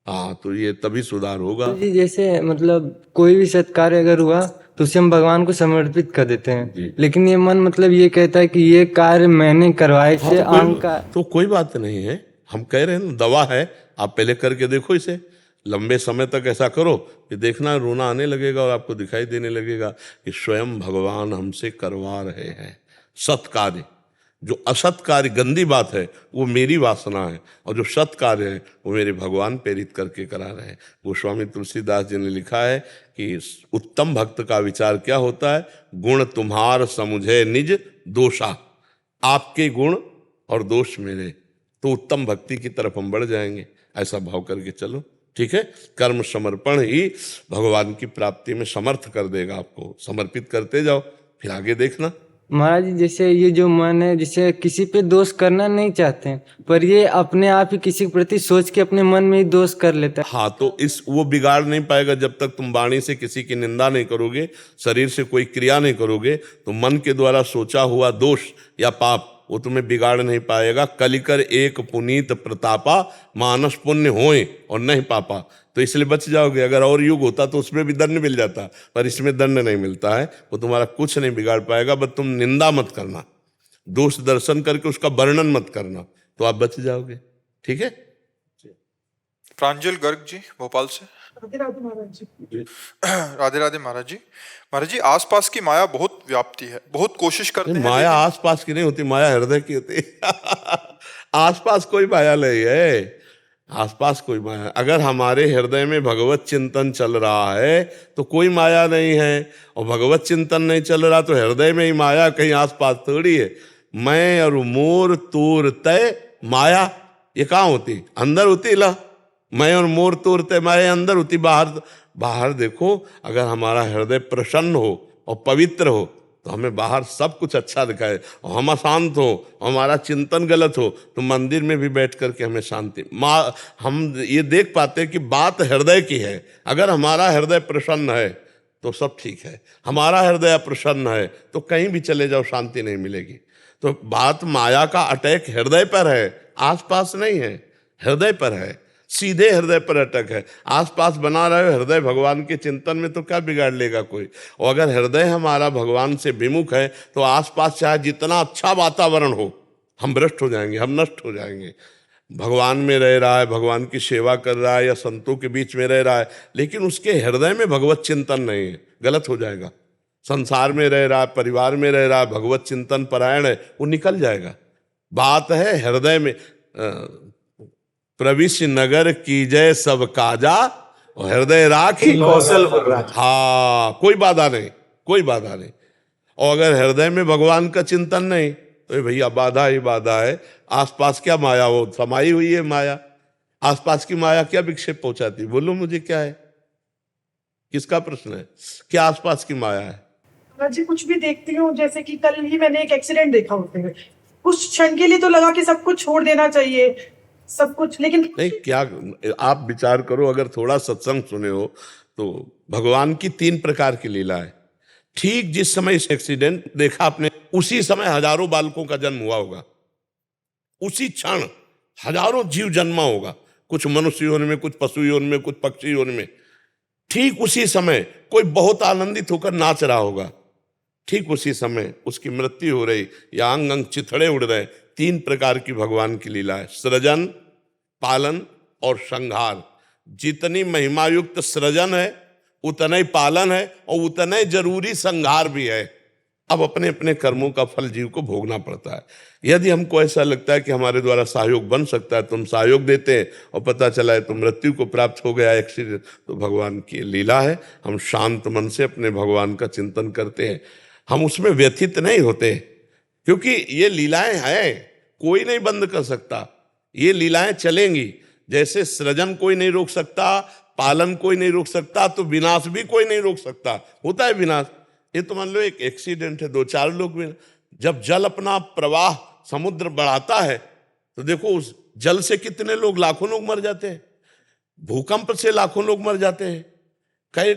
हाँ, तो ये तभी सुधार होगा जी जैसे मतलब कोई भी सत्कार्य अगर हुआ तो उसे हम भगवान को समर्पित कर देते हैं, लेकिन ये मन मतलब ये कहता है कि ये कार्य मैंने करवाया, इससे अहंकार। तो कोई बात नहीं है। हम कह रहे हैं ना, दवा है, आप पहले करके देखो इसे। लंबे समय तक ऐसा करो कि देखना रोना आने लगेगा और आपको दिखाई देने लगेगा कि स्वयं भगवान हमसे करवा रहे हैं सत्कार्य। जो असत कार्य गंदी बात है वो मेरी वासना है, और जो सत कार्य है वो मेरे भगवान प्रेरित करके करा रहे हैं। गोस्वामी तुलसीदास जी ने लिखा है कि उत्तम भक्त का विचार क्या होता है? गुण तुम्हार समुझे निज दोषा, आपके गुण और दोष मेरे, तो उत्तम भक्ति की तरफ हम बढ़ जाएंगे। ऐसा भाव करके चलो, ठीक है? कर्म समर्पण ही भगवान की प्राप्ति में समर्थ कर देगा आपको। समर्पित करते जाओ, फिर आगे देखना। महाराज जी जैसे ये जो मन है, जिसे किसी पे दोष करना नहीं चाहते हैं, पर ये अपने आप ही किसी के प्रति सोच के अपने मन में ही दोष कर लेता है। हाँ, तो वो बिगाड़ नहीं पाएगा जब तक तुम वाणी से किसी की निंदा नहीं करोगे, शरीर से कोई क्रिया नहीं करोगे, तो मन के द्वारा सोचा हुआ दोष या पाप वो तुम्हें बिगाड़ नहीं पाएगा। कलिकर एक पुनीत प्रतापा, मानस पुण्य होए और नहीं पापा, तो इसलिए बच जाओगे। अगर और युग होता तो उसमें भी दंड मिल जाता, पर इसमें दंड नहीं मिलता है। वो तुम्हारा कुछ नहीं बिगाड़ पाएगा, बस तुम निंदा मत करना, दोष दर्शन करके उसका वर्णन मत करना, तो आप बच जाओगे। ठीक है? प्रांजल गर्ग जी भोपाल से। राधे राधे महाराज जी। राधे राधे महाराज जी। महाराज जी, आसपास की माया बहुत व्याप्ति है, बहुत कोशिश करते हैं माया आसपास की नहीं होती, माया हृदय की होती है। आसपास कोई माया नहीं है, आसपास कोई माया। अगर हमारे हृदय में भगवत चिंतन चल रहा है तो कोई माया नहीं है, और भगवत चिंतन नहीं चल रहा तो हृदय में ही माया, कहीं आसपास थोड़ी है। मैं और मोर तोर तय माया, ये कहाँ होती? अंदर होती। ला मैं और मोर तोर तय माया अंदर होती, बाहर बाहर देखो। अगर हमारा हृदय प्रसन्न हो और पवित्र हो तो हमें बाहर सब कुछ अच्छा दिखाए, और हम अशांत हो, हमारा चिंतन गलत हो, तो मंदिर में भी बैठ करके हमें शांति हम ये देख पाते हैं कि बात हृदय की है। अगर हमारा हृदय प्रसन्न है तो सब ठीक है, हमारा हृदय प्रसन्न है तो कहीं भी चले जाओ शांति नहीं मिलेगी। तो बात माया का अटैक हृदय पर है, आसपास नहीं है, हृदय पर है, सीधे हृदय पर अटक है। आसपास बना रहे हो हृदय भगवान के चिंतन में तो क्या बिगाड़ लेगा कोई। और अगर हृदय हमारा भगवान से विमुख है तो आसपास चाहे जितना अच्छा वातावरण हो, हम भ्रष्ट हो जाएंगे, हम नष्ट हो जाएंगे। भगवान में रह रहा है, भगवान की सेवा कर रहा है या संतों के बीच में रह रहा है, लेकिन उसके हृदय में भगवत चिंतन नहीं है, गलत हो जाएगा। संसार में रह रहा है, परिवार में रह रहा है, भगवत चिंतन परायण है, वो निकल जाएगा। बात है हृदय में। प्रविश नगर की जय सब काजा, और हृदय राखी कौशल। हाँ, कोई बाधा नहीं, कोई बाधा नहीं। और अगर हृदय में भगवान का चिंतन नहीं तो भैया बाधा ही बाधा है। आसपास क्या माया, वो समाई हुई है माया। आसपास की माया क्या विक्षेप पहुंचाती? बोलो मुझे, क्या है, किसका प्रश्न है? क्या आसपास की माया है? महाराज जी, कुछ भी देखती हूँ, जैसे कि कल ही मैंने एक एक्सीडेंट देखा होते हुए, कुछ क्षण के लिए तो लगा कि सब कुछ छोड़ देना चाहिए, सब कुछ, लेकिन नहीं, क्या आप विचार करो, अगर थोड़ा सत्संग सुने हो तो भगवान की 3 प्रकार की लीला है। ठीक जिस समय इस एक्सीडेंट देखा आपने, उसी समय हजारों बालकों का जन्म हुआ होगा, उसी क्षण हजारों जीव जन्मा होगा, कुछ मनुष्य योनि में, कुछ पशु योनि में, कुछ पक्षी योनि में। ठीक उसी समय कोई बहुत आनंदित होकर नाच रहा होगा, ठीक उसी समय उसकी मृत्यु हो रही या अंग अंग चिथड़े उड़ रहे। 3 प्रकार की भगवान की लीला है, सृजन, पालन और संहार। जितनी महिमायुक्त सृजन है उतना ही पालन है और उतना ही जरूरी संहार भी है। अब अपने अपने कर्मों का फल जीव को भोगना पड़ता है। यदि हमको ऐसा लगता है कि हमारे द्वारा सहयोग बन सकता है तो हम सहयोग देते हैं, और पता चला है तो मृत्यु को प्राप्त हो गया एक्सीडेंट, तो भगवान की लीला है। हम शांत मन से अपने भगवान का चिंतन करते हैं, हम उसमें व्यथित नहीं होते, क्योंकि ये लीलाएं हैं, कोई नहीं बंद कर सकता, ये लीलाएं चलेंगी। जैसे सृजन कोई नहीं रोक सकता, पालन कोई नहीं रोक सकता, तो विनाश भी कोई नहीं रोक सकता। होता है विनाश। ये तो मान लो एक एक्सीडेंट है, 2-4 लोग भी, जब जल अपना प्रवाह समुद्र बढ़ाता है तो देखो उस जल से कितने लोग, लाखों लोग मर जाते हैं, भूकंप से लाखों लोग मर जाते हैं।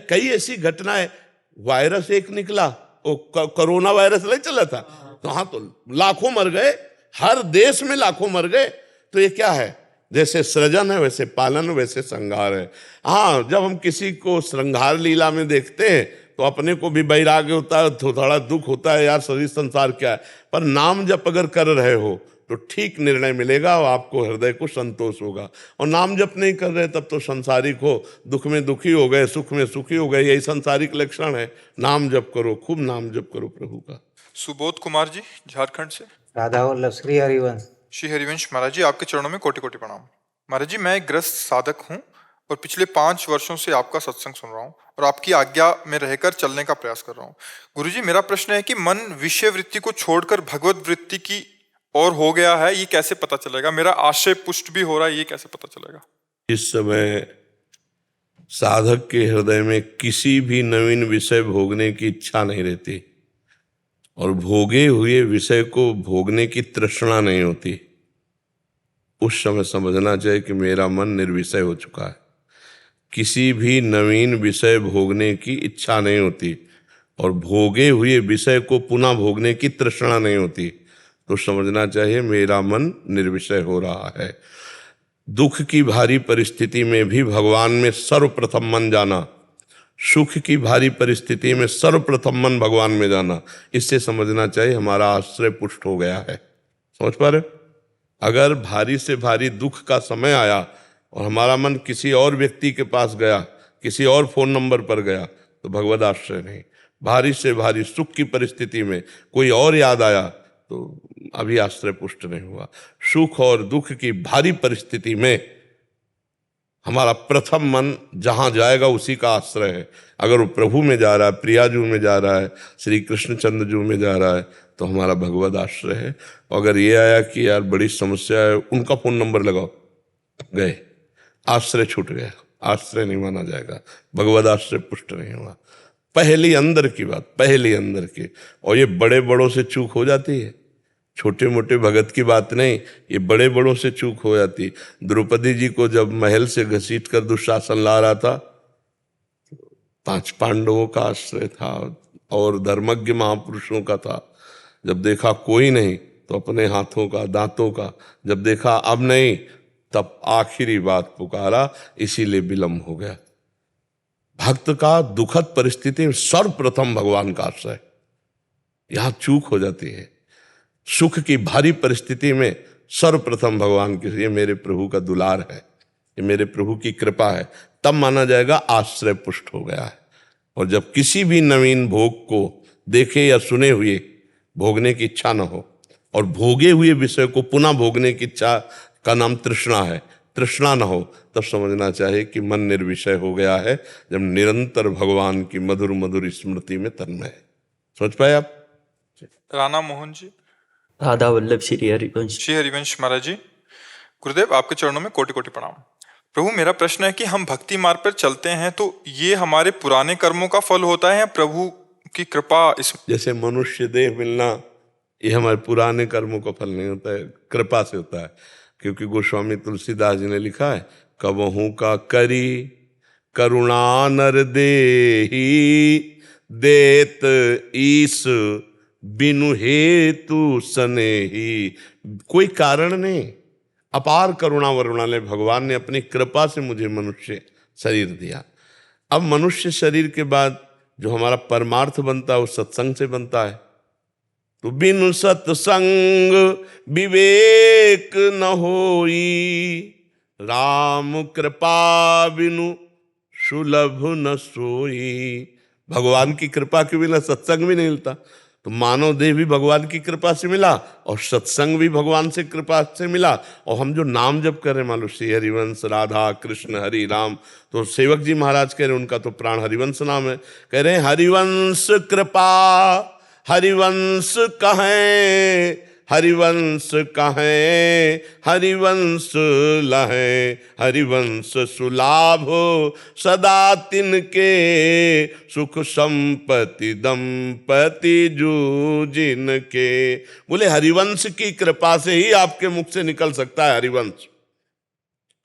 कई ऐसी घटनाएं, वायरस एक निकला, वो कोरोना वायरस नहीं चला था, तो हाँ, तो लाखों मर गए, हर देश में लाखों मर गए। तो ये क्या है? जैसे सृजन है वैसे पालन, वैसे संहार है। हाँ, जब हम किसी को श्रृंगार लीला में देखते हैं तो अपने को भी वैराग्य होता है, थोड़ा दुख होता है, यार शरीर संसार क्या है। पर नाम जप अगर कर रहे हो तो ठीक निर्णय मिलेगा और आपको हृदय को संतोष होगा। और नाम जप नहीं कर रहे तब तो संसारिक हो, दुख में दुखी हो गए, सुख में सुखी हो गए, यही संसारिक लक्षण है। नाम जप करो, खूब नाम जप करो प्रभु का। सुबोध कुमार जी झारखंड से। राधा वल्लभ श्री हरिवंश। श्री हरिवंश महाराज जी, आपके चरणों में कोटि कोटि प्रणाम। महाराज जी, मैं एक ग्रस्त साधक हूँ और पिछले 5 वर्षों से आपका सत्संग सुन रहा हूँ और आपकी आज्ञा में रहकर चलने का प्रयास कर रहा हूँ। गुरुजी, मेरा प्रश्न है कि मन विषय वृत्ति को छोड़कर भगवत वृत्ति की ओर हो गया है, ये कैसे पता चलेगा? मेरा आशय पुष्ट भी हो रहा है, ये कैसे पता चलेगा? इस समय साधक के हृदय में किसी भी नवीन विषय भोगने की इच्छा नहीं रहती और भोगे हुए विषय को भोगने की तृष्णा नहीं होती। उस समय समझना चाहिए कि मेरा मन निर्विषय हो चुका है। किसी भी नवीन विषय भोगने की इच्छा नहीं होती और भोगे हुए विषय को पुनः भोगने की तृष्णा नहीं होती, तो समझना चाहिए मेरा मन निर्विषय हो रहा है। दुख की भारी परिस्थिति में भी भगवान में सर्वप्रथम मन जाना, सुख की भारी परिस्थिति में सर्वप्रथम मन भगवान में जाना, इससे समझना चाहिए हमारा आश्रय पुष्ट हो गया है। समझ पा रहे? अगर भारी से भारी दुख का समय आया और हमारा मन किसी और व्यक्ति के पास गया, किसी और फोन नंबर पर गया, तो भगवद आश्रय नहीं। भारी से भारी सुख की परिस्थिति में कोई और याद आया तो अभी आश्रय पुष्ट नहीं हुआ। सुख और दुख की भारी परिस्थिति में हमारा प्रथम मन जहां जाएगा उसी का आश्रय है। अगर वो प्रभु में जा रहा है, प्रियाजू में जा रहा है, श्री कृष्णचंद्र जू में जा रहा है, तो हमारा भगवद आश्रय है। अगर ये आया कि यार बड़ी समस्या है, उनका फोन नंबर लगाओ, गए, आश्रय छूट गया, आश्रय नहीं माना जाएगा, भगवद आश्रय पुष्ट नहीं हुआ। पहली अंदर की बात, पहली अंदर की। और ये बड़े बड़ों से चूक हो जाती है, छोटे मोटे भगत की बात नहीं, ये बड़े बड़ों से चूक हो जाती। द्रौपदी जी को जब महल से घसीट कर दुशासन ला रहा था, 5 पांडवों का आश्रय था और धर्मज्ञ महापुरुषों का था। जब देखा कोई नहीं तो अपने हाथों का, दांतों का, जब देखा अब नहीं, तब आखिरी बात पुकारा, इसीलिए विलंब हो गया। भक्त का दुखद परिस्थिति में सर्वप्रथम भगवान का आश्रय, यहां चूक हो जाती है। सुख की भारी परिस्थिति में सर्वप्रथम भगवान की, ये मेरे प्रभु का दुलार है, ये मेरे प्रभु की कृपा है, तब माना जाएगा आश्रय पुष्ट हो गया है। और जब किसी भी नवीन भोग को देखे या सुने हुए भोगने की इच्छा न हो, और भोगे हुए विषय को पुनः भोगने की इच्छा का नाम तृष्णा है, तृष्णा न हो, तब समझना चाहिए कि मन निर्विषय हो गया है, जब निरंतर भगवान की मधुर मधुर स्मृति में तन्मय है। समझ पाए आप? राणा मोहन जी। राधा वल्लभ श्री हरिवंश। श्री हरिवंश महाराज जी, गुरुदेव आपके चरणों में कोटि कोटि प्रणाम। प्रभु, मेरा प्रश्न है कि हम भक्ति मार्ग पर चलते हैं तो ये हमारे पुराने कर्मों का फल होता है या प्रभु की कृपा? इस जैसे मनुष्य देह मिलना, ये हमारे पुराने कर्मों का फल नहीं होता है, कृपा से होता है। क्योंकि गोस्वामी तुलसीदास जी ने लिखा है, कबहू का करी करुणा नर देही, देत ईस बिनु हेतु सनेही। कोई कारण नहीं, अपार करुणा वरुणालय भगवान ने अपनी कृपा से मुझे मनुष्य शरीर दिया। अब मनुष्य शरीर के बाद जो हमारा परमार्थ बनता है वो सत्संग से बनता है। तो बिनु सत्संग विवेक न होई, राम कृपा बिनु सुलभ न सोई। भगवान की कृपा के बिना सत्संग भी नहीं मिलता। तो मानव देह भी भगवान की कृपा से मिला और सत्संग भी भगवान से कृपा से मिला। और हम जो नाम जप कर रहे हैं, मान लो श्री हरिवंश, राधा कृष्ण हरि राम, तो सेवक जी महाराज कह रहे हैं उनका तो प्राण हरिवंश नाम है, कह रहे हैं हरिवंश कृपा हरिवंश कहें, हरिवंश कहें हरिवंश लहें, हरिवंश सुलाभ सदा तिनके, सुख संपत्ति दंपति जू जिनके। बोले हरिवंश की कृपा से ही आपके मुख से निकल सकता है हरिवंश।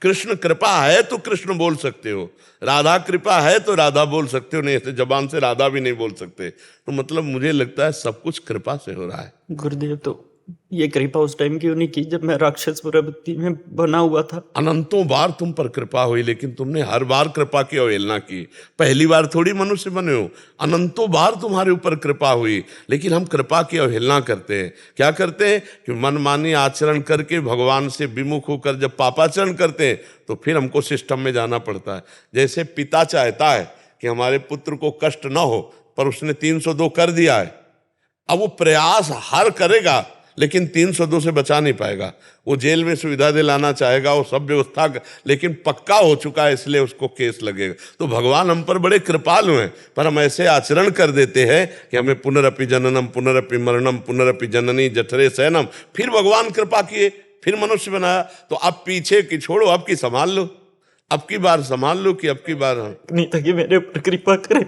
कृष्ण कृपा है तो कृष्ण बोल सकते हो, राधा कृपा है तो राधा बोल सकते हो, नहीं ऐसे जबान से राधा भी नहीं बोल सकते। तो मतलब मुझे लगता है सब कुछ कृपा से हो रहा है। गुरुदेव, तो ये कृपा उस टाइम क्यों नहीं की जब मैं राक्षस प्रवृत्ति में बना हुआ था? अनंतों बार तुम पर कृपा हुई, लेकिन तुमने हर बार कृपा की अवहेलना की। पहली बार थोड़ी मनुष्य बने हो, अनंतों बार तुम्हारे ऊपर कृपा हुई, लेकिन हम कृपा की अवहेलना करते हैं। क्या करते हैं कि मनमानी आचरण करके भगवान से विमुख होकर जब पापाचरण करते हैं तो फिर हमको सिस्टम में जाना पड़ता है। जैसे पिता चाहता है कि हमारे पुत्र को कष्ट ना हो, पर उसने 302 कर दिया है, अब वो प्रयास हर करेगा लेकिन 302 से बचा नहीं पाएगा। वो जेल में सुविधा दिलाना चाहेगा, वो सब व्यवस्था, लेकिन पक्का हो चुका है इसलिए उसको केस लगेगा। तो भगवान हम पर बड़े कृपालु हैं, पर हम ऐसे आचरण कर देते हैं कि हमें पुनरपि जननम पुनरपि मरणम पुनरपि जननी जठरे शयनम। फिर भगवान कृपा किए, फिर मनुष्य बनाया। तो अब पीछे की छोड़ो, अब की संभाल लो, अब की बार संभाल लो कि अब की बार नहीं था कि मेरे ऊपर कृपा करे।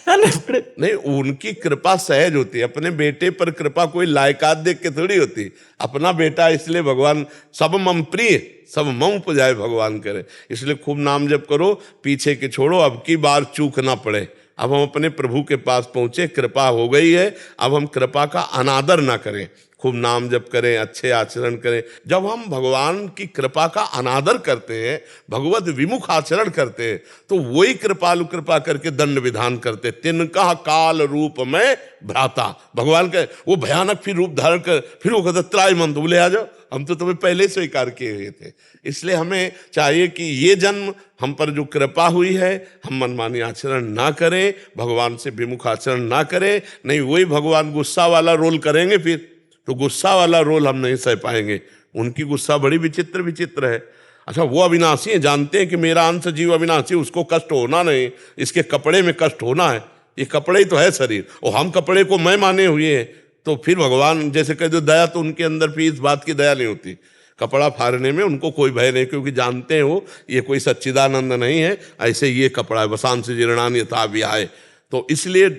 नहीं, उनकी कृपा सहज होती है। अपने बेटे पर कृपा कोई लायकात देख के थोड़ी होती। अपना बेटा इसलिए भगवान सब मम प्रिय सब मम पुजाए भगवान करे, इसलिए खूब नाम जप करो, पीछे के छोड़ो, अब की बार चूक ना पड़े। अब हम अपने प्रभु के पास पहुंचे, कृपा हो गई है, अब हम कृपा का अनादर ना करें, खूब नाम जप करें, अच्छे आचरण करें। जब हम भगवान की कृपा का अनादर करते हैं, भगवत विमुख आचरण करते हैं, तो वही कृपालु कृपा करके दंड विधान करते। तिनका काल रूप में भ्राता, भगवान के वो भयानक फिर रूप धारण कर, फिर वो कहते त्राय मंत्र, बोले आ जाओ हम तो तुम्हें पहले स्वीकार किए हुए थे। इसलिए हमें चाहिए कि ये जन्म हम पर जो कृपा हुई है, हम मनमानी आचरण ना करें, भगवान से विमुख आचरण ना करें। नहीं वही भगवान गुस्सा वाला रोल करेंगे, फिर तो गुस्सा वाला रोल हम नहीं सह पाएंगे। उनकी गुस्सा बड़ी विचित्र विचित्र है। अच्छा, वो अविनाशी है, जानते हैं कि मेरा अंश जीव अविनाशी, उसको कष्ट होना नहीं, इसके कपड़े में कष्ट होना है। ये कपड़े ही तो है शरीर, और हम कपड़े को मैं माने हुए हैं। तो फिर भगवान जैसे कह दो दया, तो उनके अंदर भी इस बात की दया नहीं होती। कपड़ा फाड़ने में उनको कोई भय नहीं, क्योंकि जानते हैं वो ये कोई सच्चिदानंद नहीं है, ऐसे ये कपड़ा है, वसांस जीर्णानि यथा व्याय। तो इसलिए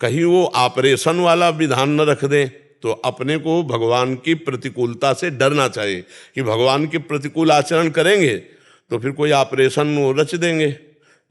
कहीं वो ऑपरेशन वाला विधान न रख दें। तो अपने को भगवान की प्रतिकूलता से डरना चाहिए कि भगवान के प्रतिकूल आचरण करेंगे तो फिर कोई ऑपरेशन वो रच देंगे,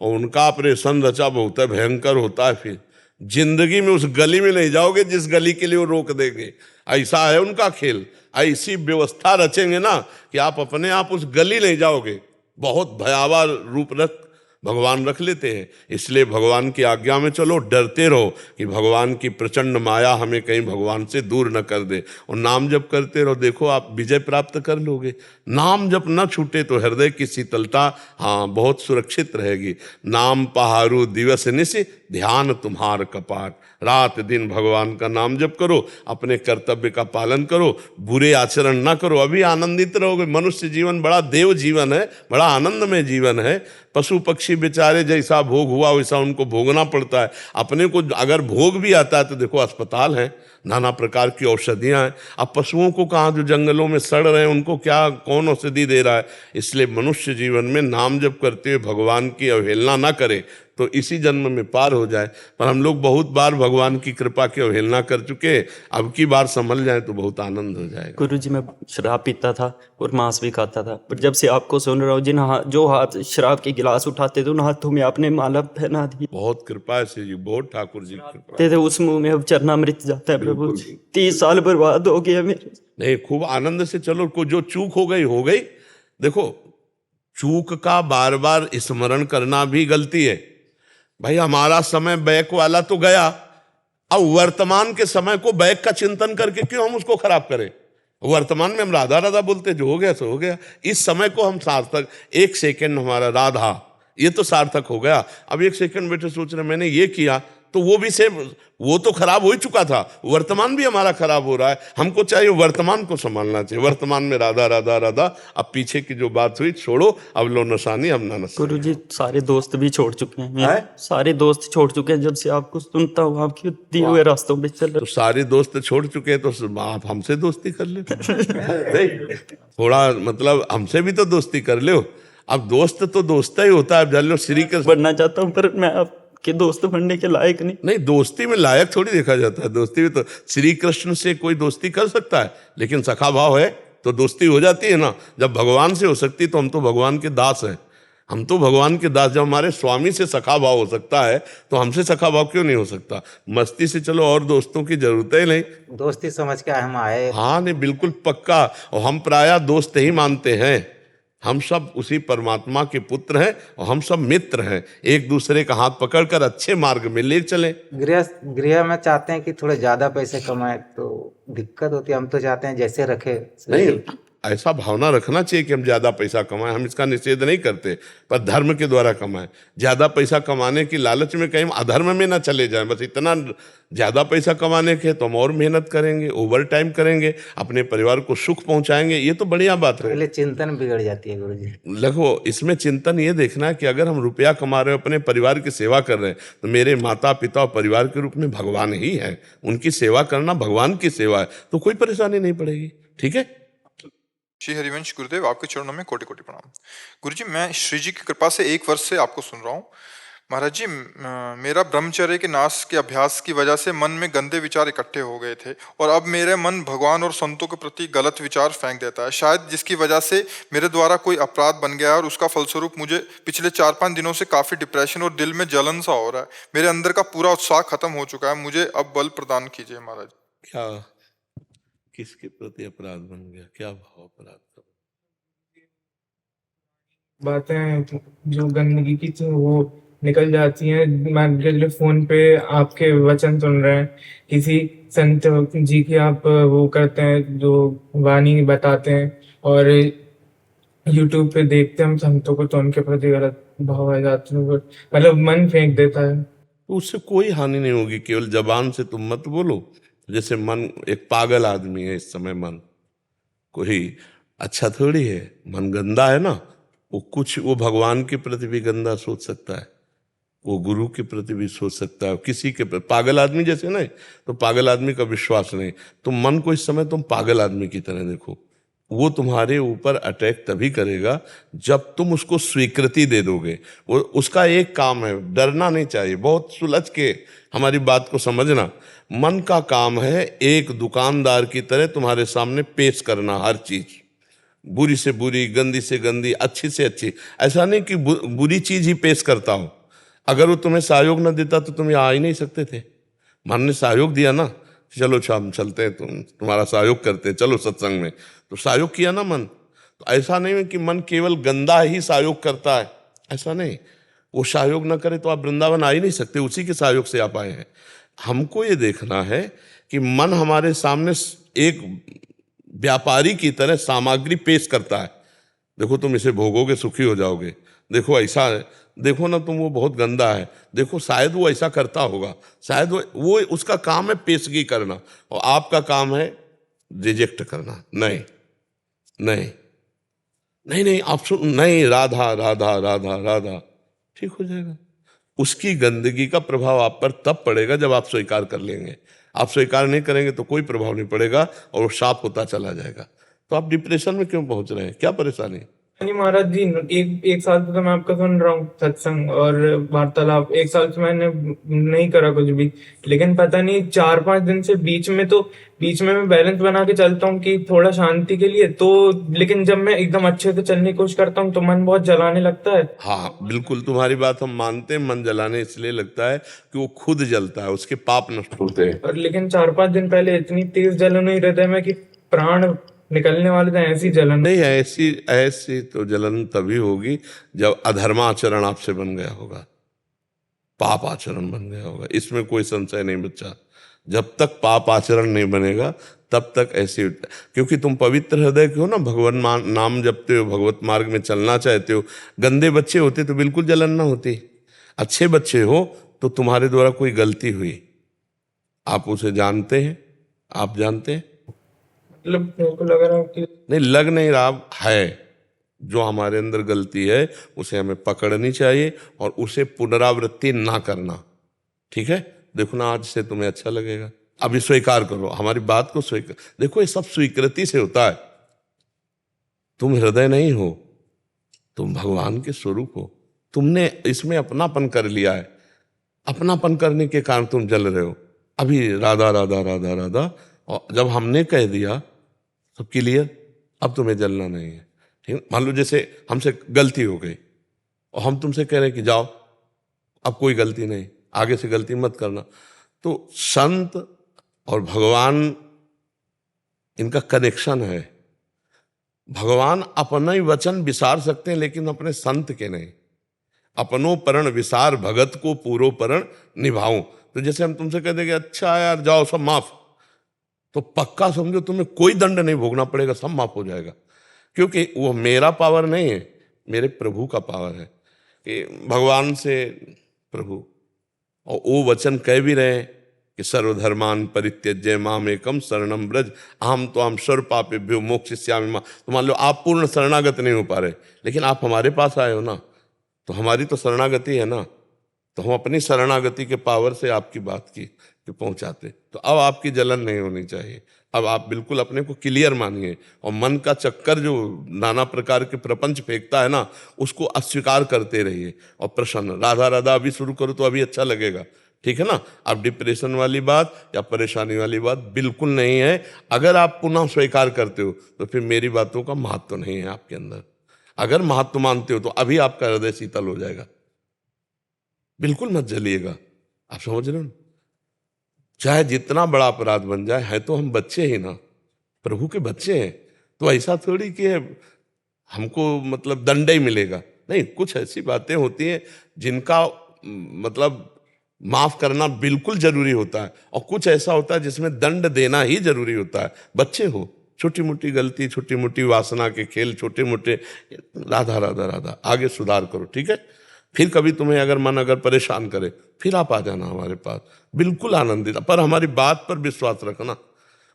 और उनका ऑपरेशन रचा बहुत है भयंकर होता है। फिर जिंदगी में उस गली में नहीं जाओगे जिस गली के लिए वो रोक देंगे। ऐसा है उनका खेल, ऐसी व्यवस्था रचेंगे ना कि आप अपने आप उस गली नहीं जाओगे। बहुत भयावह रूप रख भगवान रख लेते हैं। इसलिए भगवान की आज्ञा में चलो, डरते रहो कि भगवान की प्रचंड माया हमें कहीं भगवान से दूर न कर दे, और नाम जप करते रहो। देखो आप विजय प्राप्त कर लोगे। नाम जप न छूटे तो हृदय की शीतलता हाँ बहुत सुरक्षित रहेगी। नाम पहारू दिवस निशि ध्यान तुम्हार कपाट। रात दिन भगवान का नाम जप करो, अपने कर्तव्य का पालन करो, बुरे आचरण ना करो, अभी आनंदित रहोगे। मनुष्य जीवन बड़ा देव जीवन है, बड़ा आनंदमय जीवन है। पशु पक्षी बेचारे जैसा भोग हुआ वैसा उनको भोगना पड़ता है। अपने को अगर भोग भी आता है तो देखो अस्पताल है, नाना प्रकार की औषधियाँ हैं। अब पशुओं को कहाँ, जो जंगलों में सड़ रहे हैं, उनको क्या कौन औषधि दे रहा है। इसलिए मनुष्य जीवन में नाम जप करते हुए भगवान की अवहेलना ना करे तो इसी जन्म में पार हो जाए। पर हम लोग बहुत बार भगवान की कृपा की अवहेलना कर चुके, अब की बार संभल जाए तो बहुत आनंद हो जाएगा। गुरुजी, मैं शराब पीता था और मांस भी खाता था, पर जब से आपको सुन रहा हूँ, जो हाथ शराब के गिलास उठाते थे उन हाथों में आपने माला पहना दी। बहुत कृपा है श्री जी, बहुत ठाकुर जी की कृपा। थे उस मुंह में अब चरणामृत जाता है प्रभु जी। 30 साल बर्बाद हो गया मेरे। नहीं, खूब आनंद से चलो। को जो चूक हो गई हो गई। देखो, चूक का बार बार स्मरण करना भी गलती है। भाई हमारा समय बैक वाला तो गया, अब वर्तमान के समय को बैक का चिंतन करके क्यों हम उसको खराब करें। वर्तमान में हम राधा राधा बोलते, जो हो गया सो हो गया। इस समय को हम सार्थक, एक सेकंड हमारा राधा ये तो सार्थक हो गया। अब एक सेकंड बैठे सोच रहे मैंने ये किया, तो वो भी सेम, वो तो खराब हो ही चुका था। वर्तमान भी हमारा खराब हो रहा है। हमको चाहिए वर्तमान को संभालना चाहिए। वर्तमान में राधा राधा राधा। अब पीछे की जो बात हुई छोड़ो, अब लो नशानी, अब ना नशा। गुरुजी, सारे दोस्त भी छोड़ चुके हैं मेरे। सारे दोस्त छोड़ चुके हैं। जब से आपको सुनता हूँ, आपके दिए हुए रास्तों पे चल रहा। तो सारे दोस्त छोड़ चुके हैं तो आप हमसे दोस्ती कर ले। थोड़ा मतलब हमसे भी तो दोस्ती कर लो। अब दोस्त तो दोस्त ही होता है। जान लो श्री कृष्ण बनना चाहता हूँ, पर मैं आपके दोस्त बनने के लायक नहीं। नहीं, दोस्ती में लायक थोड़ी देखा जाता है। दोस्ती में तो श्री कृष्ण से कोई दोस्ती कर सकता है, लेकिन सखा भाव है तो दोस्ती हो जाती है ना। जब भगवान से हो सकती तो हम तो भगवान के दास हैं। हम तो भगवान के दास। जब हमारे स्वामी से सखा भाव हो सकता है तो हमसे सखा भाव क्यों नहीं हो सकता। मस्ती से चलो, और दोस्तों की जरूरत ही नहीं। दोस्ती समझ के हम आए। हाँ नहीं, बिल्कुल पक्का। और हम प्रायः दोस्त ही मानते हैं। हम सब उसी परमात्मा के पुत्र हैं और हम सब मित्र हैं। एक दूसरे का हाथ पकड़कर अच्छे मार्ग में ले चले। गृह में चाहते हैं कि थोड़े ज्यादा पैसे कमाए तो दिक्कत होती है। हम तो चाहते हैं जैसे रखे। नहीं, ऐसा भावना रखना चाहिए कि हम ज्यादा पैसा कमाएं। हम इसका निषेध नहीं करते, पर धर्म के द्वारा कमाएं। ज्यादा पैसा कमाने की लालच में कहीं अधर्म में ना चले जाएं। बस इतना, ज्यादा पैसा कमाने के तो हम और मेहनत करेंगे, ओवर टाइम करेंगे, अपने परिवार को सुख पहुंचाएंगे। ये तो बढ़िया बात है। पहले चिंतन बिगड़ जाती है गुरुजी। देखो, इसमें चिंतन ये देखना है कि अगर हम रुपया कमा रहे हैं, अपने परिवार की सेवा कर रहे हैं, तो मेरे माता पिता और परिवार के रूप में भगवान ही है। उनकी सेवा करना भगवान की सेवा है, तो कोई परेशानी नहीं पड़ेगी। ठीक है। श्री हरिवंश गुरुदेव, आपके चरणों में कोटि कोटि प्रणाम। गुरुजी, मैं श्री जी की कृपा से 1 वर्ष से आपको सुन रहा हूँ। महाराज जी, मेरा ब्रह्मचर्य के नाश के अभ्यास की वजह से मन में गंदे विचार इकट्ठे हो गए थे, और अब मेरे मन भगवान और संतों के प्रति गलत विचार फेंक देता है, शायद जिसकी वजह से मेरे द्वारा कोई अपराध बन गया है, और उसका फलस्वरूप मुझे पिछले 4-5 दिनों से काफी डिप्रेशन और दिल में जलन सा हो रहा है। मेरे अंदर का पूरा उत्साह खत्म हो चुका है। मुझे अब बल प्रदान कीजिए महाराज। क्या, किसके प्रति अपराध बन गया? क्या भाव अपराध का? बातें जो गंदगी की थी वो निकल जाती हैं। मान के चलो फोन पे आपके वचन सुन रहे हैं, किसी संत जी की आप वो करते हैं जो वाणी बताते हैं, और यूट्यूब पे देखते हैं हम संतों को तो उनके प्रति गलत भाव आ जाते हैं, मतलब मन फेंक देता है। तो उससे कोई हानि नहीं होगी, केवल जबान से तुम मत बोलो। जैसे मन एक पागल आदमी है इस समय, मन कोई अच्छा थोड़ी है, मन गंदा है ना, वो भगवान के प्रति भी गंदा सोच सकता है, वो गुरु के प्रति भी सोच सकता है, किसी के प्रति। पागल आदमी जैसे नहीं, तो पागल आदमी का विश्वास नहीं। तो मन को इस समय तुम पागल आदमी की तरह देखो, वो तुम्हारे ऊपर अटैक तभी करेगा जब तुम उसको स्वीकृति दे दोगे। वो उसका एक काम है, डरना नहीं चाहिए। बहुत सुलझ के हमारी बात को समझना। मन का काम है एक दुकानदार की तरह तुम्हारे सामने पेश करना हर चीज, बुरी से बुरी, गंदी से गंदी, अच्छी से अच्छी। ऐसा नहीं कि बुरी चीज ही पेश करता हो। अगर वो तुम्हें सहयोग न देता तो तुम यहाँ आ ही नहीं सकते थे। मन ने सहयोग दिया ना, चलो हम चलते हैं, तुम्हारा सहयोग करते हैं, चलो सत्संग में, तो सहयोग किया ना मन। तो ऐसा नहीं है कि मन केवल गंदा ही सहयोग करता है, ऐसा नहीं। वो सहयोग न करे तो आप वृंदावन आ ही नहीं सकते, उसी के सहयोग से आप आए हैं। हमको ये देखना है कि मन हमारे सामने एक व्यापारी की तरह सामग्री पेश करता है। देखो तुम इसे भोगोगे सुखी हो जाओगे, देखो ऐसा है, देखो ना तुम वो बहुत गंदा है, देखो शायद वो ऐसा करता होगा, शायद वो उसका काम है पेशगी करना, और आपका काम है रिजेक्ट करना। नहीं नहीं नहीं नहीं, आप सुन, नहीं, राधा राधा राधा राधा, ठीक हो जाएगा। उसकी गंदगी का प्रभाव आप पर तब पड़ेगा जब आप स्वीकार कर लेंगे। आप स्वीकार नहीं करेंगे तो कोई प्रभाव नहीं पड़ेगा और वो साफ होता चला जाएगा। तो आप डिप्रेशन में क्यों पहुंच रहे हैं, क्या परेशानी? नहीं महाराज जी, एक साल से तो मैं आपका सुन रहा हूँ सत्संग और वार्तालाप। एक साल से मैंने नहीं करा कुछ भी, लेकिन पता नहीं 4-5 दिन से बीच में मैं बैलेंस बना के चलता हूँ कि थोड़ा शांति के लिए, तो लेकिन जब मैं एकदम अच्छे से चलने की कोशिश करता हूँ तो मन बहुत जलाने लगता है। हाँ बिल्कुल, तुम्हारी बात हम मानते हैं। मन जलाने इसलिए लगता है कि वो खुद जलता है, उसके पाप नष्ट होते हैं। और लेकिन 4-5 दिन पहले इतनी तेज जलन हुई हृदय में कि प्राण निकलने वाले थे, ऐसी जलन नहीं, ऐसी तो जलन तभी होगी जब अधर्माचरण आपसे बन गया होगा, पाप आचरण बन गया होगा, इसमें कोई संशय नहीं बच्चा। जब तक पाप आचरण नहीं बनेगा तब तक ऐसी, क्योंकि तुम पवित्र हृदय के हो ना, भगवान नाम जपते हो, भगवत मार्ग में चलना चाहते हो। गंदे बच्चे होते तो बिल्कुल जलन ना होती। अच्छे बच्चे हो तो तुम्हारे द्वारा कोई गलती हुई, आप उसे जानते हैं, आप जानते हैं, मतलब मेरे को लग रहा है कि नहीं लग नहीं रहा है। जो हमारे अंदर गलती है उसे हमें पकड़नी चाहिए और उसे पुनरावृत्ति ना करना। ठीक है, देखो ना, आज से तुम्हें अच्छा लगेगा। अभी स्वीकार करो, हमारी बात को स्वीकार। देखो ये सब स्वीकृति से होता है। तुम हृदय नहीं हो, तुम भगवान के स्वरूप हो। तुमने इसमें अपनापन कर लिया है, अपनापन करने के कारण तुम जल रहे हो। अभी राधा राधा राधा राधा, और जब हमने कह दिया सब क्लियर, अब तुम्हें जलना नहीं है। ठीक, मान लो जैसे हमसे गलती हो गई और हम तुमसे कह रहे हैं कि जाओ, अब कोई गलती नहीं, आगे से गलती मत करना। तो संत और भगवान, इनका कनेक्शन है। भगवान अपना ही वचन विसार सकते हैं लेकिन अपने संत के नहीं। अपनो परण विसार भगत को पूरो परण निभाऊं। तो जैसे हम तुमसे कह देंगे अच्छा यार जाओ सब माफ, तो पक्का समझो तुम्हें कोई दंड नहीं भोगना पड़ेगा, सब माफ हो जाएगा। क्योंकि वो मेरा पावर नहीं है, मेरे प्रभु का पावर है। कि भगवान से प्रभु, और वो वचन कह भी रहे हैं कि सर्वधर्मान परित्यज्य माम एकम शरणम ब्रज अहम त्वाम सर्व पापेभ्यो मोक्षयिष्यामि मां। तो मान लो आप पूर्ण शरणागत नहीं हो पा रहे, लेकिन आप हमारे पास आए हो ना, तो हमारी तो शरणागति है ना, तो हम अपनी शरणागति के पावर से आपकी बात की पहुंचाते। तो अब आपकी जलन नहीं होनी चाहिए। अब आप बिल्कुल अपने को क्लियर मानिए, और मन का चक्कर जो नाना प्रकार के प्रपंच फेंकता है ना, उसको अस्वीकार करते रहिए और प्रसन्न। राधा राधा अभी शुरू करो तो अभी अच्छा लगेगा, ठीक है ना। अब डिप्रेशन वाली बात या परेशानी वाली बात बिल्कुल नहीं है। अगर आप पुनः स्वीकार करते हो तो फिर मेरी बातों का महत्व नहीं है आपके अंदर। अगर महत्व मानते हो तो अभी आपका हृदय शीतल हो जाएगा। बिल्कुल मत जलिएगा, आप समझ रहे हो। चाहे जितना बड़ा अपराध बन जाए, है तो हम बच्चे ही ना, प्रभु के बच्चे हैं। तो ऐसा थोड़ी कि हमको मतलब दंड ही मिलेगा, नहीं। कुछ ऐसी बातें होती हैं जिनका मतलब माफ करना बिल्कुल जरूरी होता है, और कुछ ऐसा होता है जिसमें दंड देना ही जरूरी होता है। बच्चे हो, छोटी मोटी गलती, छोटी मोटी वासना के खेल, छोटे मोटे, राधा राधा राधा, आगे सुधार करो, ठीक है। फिर कभी तुम्हें अगर मन अगर परेशान करे, फिर आप आ जाना हमारे पास, बिल्कुल आनंदित, पर हमारी बात पर विश्वास रखना,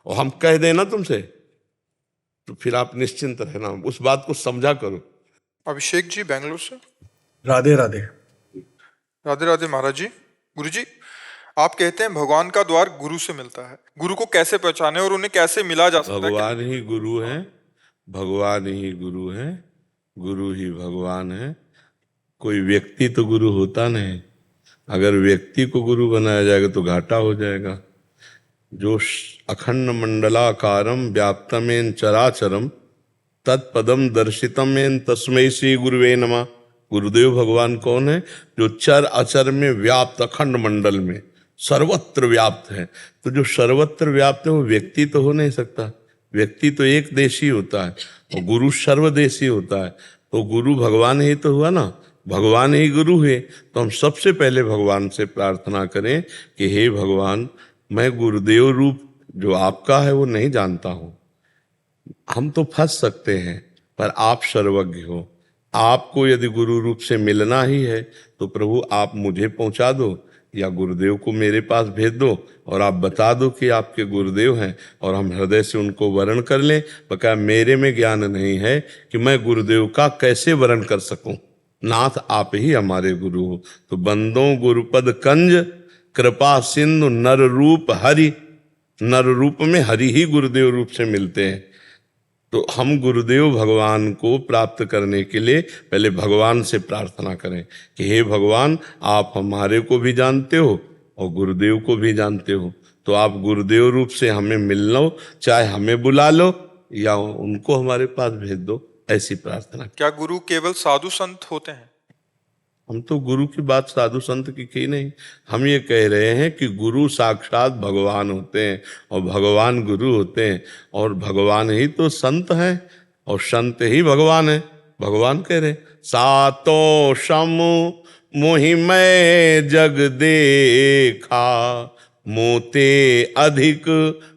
और हम कह देना तुमसे तो फिर आप निश्चिंत रहना, उस बात को समझा करो। अभिषेक जी बेंगलोर से। राधे राधे। राधे राधे महाराज जी। गुरु जी, आप कहते हैं भगवान का द्वार गुरु से मिलता है, गुरु को कैसे पहचाने और उन्हें कैसे मिला जा सकता है? भगवान ही गुरु है, भगवान ही गुरु है, गुरु ही भगवान है। कोई व्यक्ति तो गुरु होता नहीं, अगर व्यक्ति को गुरु बनाया जाएगा तो घाटा हो जाएगा। जो अखंड मंडलाकारम व्याप्तमेन चराचरम तत्पदम दर्शितमेन तस्मै श्री गुरुवे नमः। गुरुदेव भगवान कौन है? जो चर अचर में व्याप्त, अखंड मंडल में सर्वत्र व्याप्त है। तो जो सर्वत्र व्याप्त है वो व्यक्ति तो हो नहीं सकता, व्यक्ति तो एक देशी होता है और गुरु सर्वदेशी होता है। तो गुरु भगवान ही तो हुआ ना, भगवान ही गुरु है। तो हम सबसे पहले भगवान से प्रार्थना करें कि हे भगवान, मैं गुरुदेव रूप जो आपका है वो नहीं जानता हूँ, हम तो फंस सकते हैं, पर आप सर्वज्ञ हो। आपको यदि गुरु रूप से मिलना ही है तो प्रभु आप मुझे पहुंचा दो या गुरुदेव को मेरे पास भेज दो और आप बता दो कि आपके गुरुदेव हैं, और हम हृदय से उनको वर्ण कर लें। बकाया मेरे में ज्ञान नहीं है कि मैं गुरुदेव का कैसे वर्ण कर सकूं। नाथ आप ही हमारे गुरु हो। तो बंदों गुरुपद कंज कृपा सिंधु नर रूप हरि, नर रूप में हरि ही गुरुदेव रूप से मिलते हैं। तो हम गुरुदेव भगवान को प्राप्त करने के लिए पहले भगवान से प्रार्थना करें कि हे भगवान, आप हमारे को भी जानते हो और गुरुदेव को भी जानते हो, तो आप गुरुदेव रूप से हमें मिल लो, चाहे हमें बुला लो या उनको हमारे पास भेज दो, ऐसी प्रार्थना। क्या गुरु केवल साधु संत होते हैं? हम तो गुरु की बात साधु संत की नहीं, हम ये कह रहे हैं कि गुरु साक्षात भगवान होते हैं और भगवान गुरु होते हैं, और भगवान ही तो संत हैं और संत ही भगवान है। भगवान कह रहे सातो सम मोहि मैं जग देखा, मोते अधिक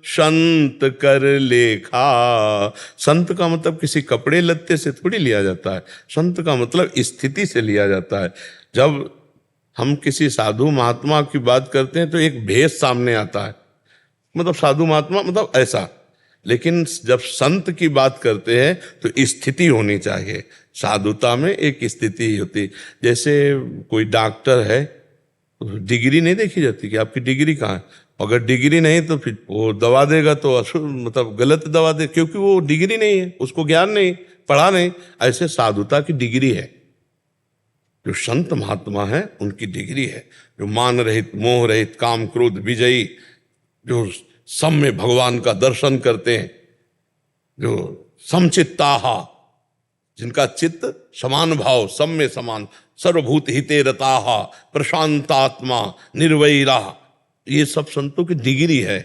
संत कर लेखा। संत का मतलब किसी कपड़े लत्ते से थोड़ी लिया जाता है, संत का मतलब स्थिति से लिया जाता है। जब हम किसी साधु महात्मा की बात करते हैं तो एक भेष सामने आता है, मतलब साधु महात्मा मतलब ऐसा, लेकिन जब संत की बात करते हैं तो स्थिति होनी चाहिए। साधुता में एक स्थिति होती, जैसे कोई डॉक्टर है, डिग्री नहीं देखी जाती कि आपकी डिग्री कहाँ है, अगर डिग्री नहीं तो फिर वो दवा देगा तो मतलब गलत दवा दे, क्योंकि वो डिग्री नहीं है, उसको ज्ञान नहीं, पढ़ा नहीं। ऐसे साधुता की डिग्री है। जो संत महात्मा है उनकी डिग्री है, जो मान रहित, मोह रहित, काम क्रोध विजयी, जो सब में भगवान का दर्शन करते हैं, जो समचित्ताहा, जिनका चित्त समान भाव, सब में समान, सर्वभूत हिते रताहा, प्रशांतात्मा, निर्वैरा, ये सब संतों की डिग्री है।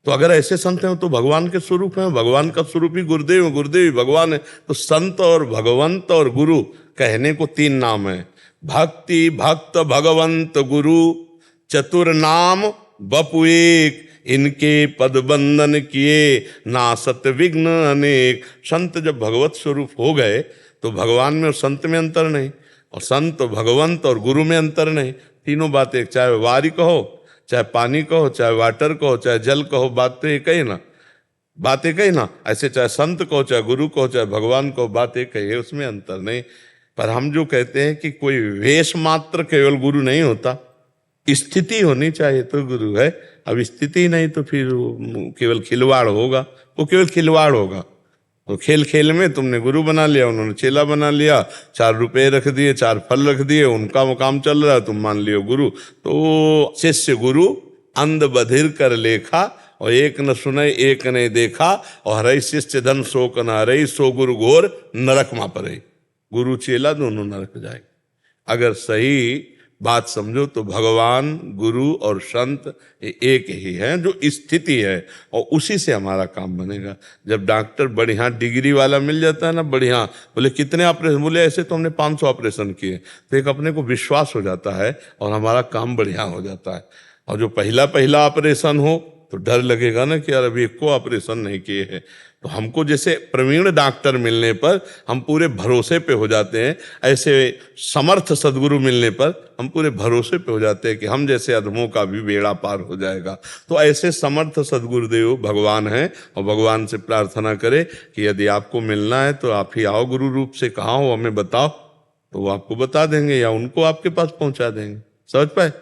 तो अगर ऐसे संत हैं तो भगवान के स्वरूप हैं, भगवान का स्वरूप ही गुरुदेव, गुरुदेव ही भगवान है। तो संत और भगवंत और गुरु कहने को तीन नाम है, भक्ति भक्त भगवंत गुरु, चतुर नाम बपु एक, इनके पद बंधन किए नासत विघ्न अनेक। संत जब भगवत स्वरूप हो गए तो भगवान में और संत में अंतर नहीं, और संत भगवंत और गुरु में अंतर नहीं, तीनों बातें, चाहे वारी कहो, चाहे पानी कहो, चाहे वाटर कहो, चाहे जल कहो, बातें एक ही ना, बातें एक ही ना। ऐसे चाहे संत कहो, चाहे गुरु कहो, चाहे भगवान कहो, बात एक ही है, उसमें अंतर नहीं। पर हम जो कहते हैं कि कोई वेश मात्र केवल गुरु नहीं होता, स्थिति होनी चाहिए तो गुरु है। अब स्थिति नहीं तो फिर केवल खिलवाड़ होगा, वो केवल खिलवाड़ होगा। तो खेल खेल में तुमने गुरु बना लिया, उन्होंने चेला बना लिया, 4 रुपए रख दिए, 4 फल रख दिए, उनका काम चल रहा है, तुम मान लियो गुरु। तो शिष्य गुरु अंध बधिर कर लेखा, और एक न सुने एक ने देखा, और हरई शिष्य धन शोक न हरई, सो गुरु घोर नरक मा पड़े। गुरु चेला दोनों नरक जाए। अगर सही बात समझो तो भगवान, गुरु और संत ये एक ही है, जो स्थिति है, और उसी से हमारा काम बनेगा। जब डॉक्टर बढ़िया डिग्री वाला मिल जाता है ना, बढ़िया, बोले कितने ऑपरेशन, बोले ऐसे तो हमने 500 ऑपरेशन किए, तो एक अपने को विश्वास हो जाता है और हमारा काम बढ़िया हो जाता है। और जो पहला ऑपरेशन हो तो डर लगेगा ना कि यार अभी एको ऑपरेशन नहीं किए हैं। तो हमको जैसे प्रवीण डॉक्टर मिलने पर हम पूरे भरोसे पे हो जाते हैं, ऐसे समर्थ सदगुरु मिलने पर हम पूरे भरोसे पे हो जाते हैं कि हम जैसे अधमों का भी बेड़ा पार हो जाएगा। तो ऐसे समर्थ सदगुरुदेव भगवान हैं, और भगवान से प्रार्थना करें कि यदि आपको मिलना है तो आप ही आओ गुरु रूप से, कहाँ हो हमें बताओ, तो वो आपको बता देंगे या उनको आपके पास पहुंचा देंगे। समझ पाए?